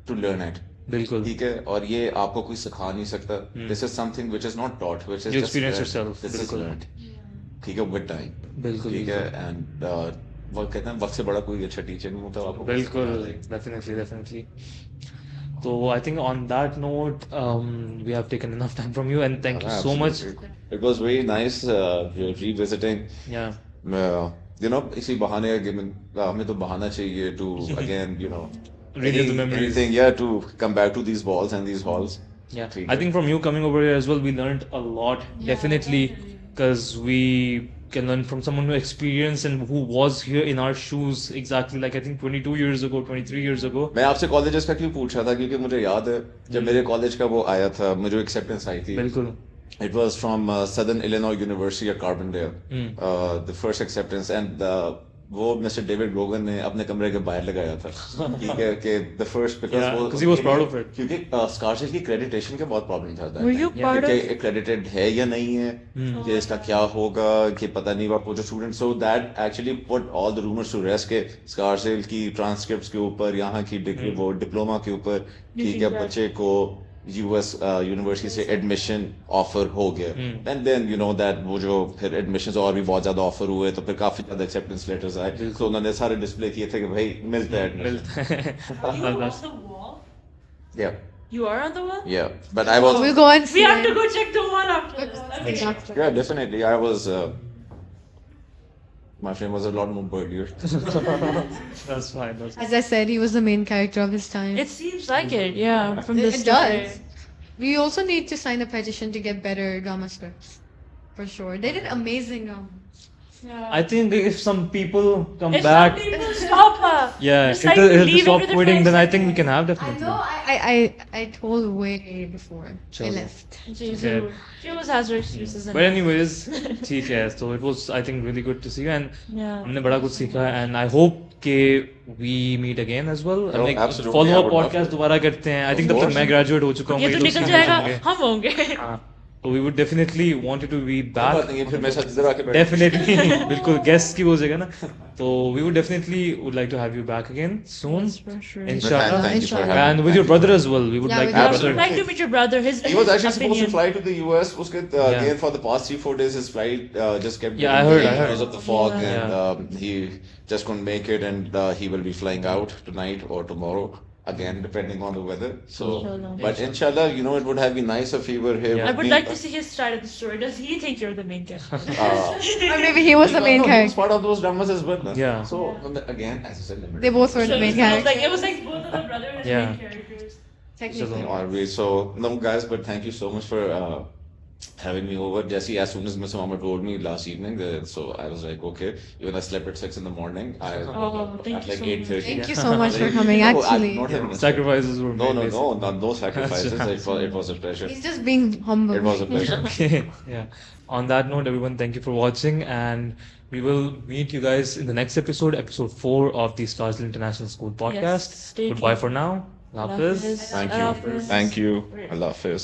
to learn it. बिल्कुल. ठीक है, और ये आपको कोई सिखा नहीं सकता. This is something which is not taught, which is You just experience learned. yourself, This is बिल्कुल. learned. ठीक है, with time. बिल्कुल. ठीक है, and वो कहते हैं वक्त से बड़ा कोई अच्छा टीचर नहीं होता आपको. बिल्कुल, definitely. So I think on that note, we have taken enough time from you, and thank you so much. Absolutely. It was very nice revisiting. Yeah. इसी बहाने हमें तो बहाना चाहिए to again, Relive the memories. anything, yeah, to come back to these walls and these halls. Yeah, I think from you coming over here as well, we learned a lot, definitely, because we can learn from someone who experienced and who was here in our shoes exactly like I think 22 years ago, 23 years ago. मैं आपसे colleges का क्यों पूछ रहा था क्योंकि मुझे याद है जब मेरे कॉलेज का वो आया था मुझे एक्सेप्टेंस आई थी. बिल्कुल. It was from Southern Illinois University at Carbondale, the first acceptance, and वो मिस्टर डेविड रोगन ने अपने कमरे के बाहर लगाया था. ठीक है कि the first because he was proud of it. क्योंकि Scarsdale की accreditation का बहुत प्रॉब्लम था. Were you part of? accredited है या नहीं है कि इसका क्या होगा कि पता नहीं वो जो student. So that actually put all the rumors to rest के Scarsdale की ट्रांसक्रिप्ट्स के ऊपर यहाँ की डिग्री वो डिप्लोमा के ऊपर ठीक है बच्चे को US यूनिवर्सिटी से एडमिशन ऑफर हो गया. And then you know that वो जो फिर एडमिशंस और भी बहुत ज्यादा ऑफर हुए तो फिर काफी ज्यादा एक्सेप्टेंस लेटर्स आए. तो उन्होंने सारे डिस्प्ले किए थे कि भाई मिलता है admission. You were on the wall? Yeah, You are on the wall? yeah, but I was We'll go and see We have to it. go check the wall after this. Okay. Exactly. yeah definitely I was my friend was a lot more burlier. That's fine. That's As I said, he was the main character of his time. It seems like it, yeah, from the It story. does. We also need to sign a petition to get better drama scripts. For sure. They did amazing Yeah. I think if some people come If back, some people stop her. yeah, Just if like they leave stop it with quitting, the then I friends. think we can have I definitely. know, I told way before I Chalo. left. She always has her excuses. But anyways, ठीक है. So it was I think really good to see you and Yeah. हमने बड़ा कुछ सीखा and I hope कि we meet again as well. Oh, हम एक absolutely, I follow up would love podcast to. दोबारा करते हैं. I think Of तब तक course. मैं graduate हो चुका हूँ. ये तो मेरे निकल दोस्त जाएगा होंगे. हम होंगे. हाँ. So we would definitely want you to be बात back. नहीं है फिर मेरे साथ इधर आके बैठ. Definitely, बिल्कुल guest की हो जाएगा ना. तो we would definitely would like to have you back again soon. Yes, for sure. Inshallah. Thank you for Inshallah. having And me. with your brother as well. We would Yeah, like with to your I have would brother. like to meet your brother. His He was actually supposed to opinion. fly to the US. उसके Yeah. again for the past 3-4 days his flight just kept Yeah, I getting heard, delayed I heard. because of the fog Yeah. and he just couldn't make it and he will be flying out tonight or tomorrow again depending on the weather. So Inshallah. but inshallah you know it would have been nice if he were here. Yeah. I with would me. like to see his side of the story. Does he think you're the main character? Or maybe he was the main No, he was character. part of those dramas as well. No? Yeah. So again as I said They both were the main characters. It was like both of the brothers as Yeah. main characters. Technically. Always. So no guys, but thank you so much for having me over. Jesse, as soon as Miss Mama told me last evening, so I was like, okay. Even I slept at 6 in the morning. Oh, thank at you like so much. 8:30. Thank you so much for coming, No, I'm actually. not having a Sacrifices were No, made. no, no, basically. not no sacrifices. It was a pleasure. He's just being humble. It was a pleasure. Okay, yeah. On that note, everyone, thank you for watching, and we will meet you guys in the next episode, episode 4 of the Scarsdale International School podcast. stay Goodbye tuned. for now. Allah Hafiz. Hafiz. Thank Allah you. Hafiz. Thank you. Allah Hafiz.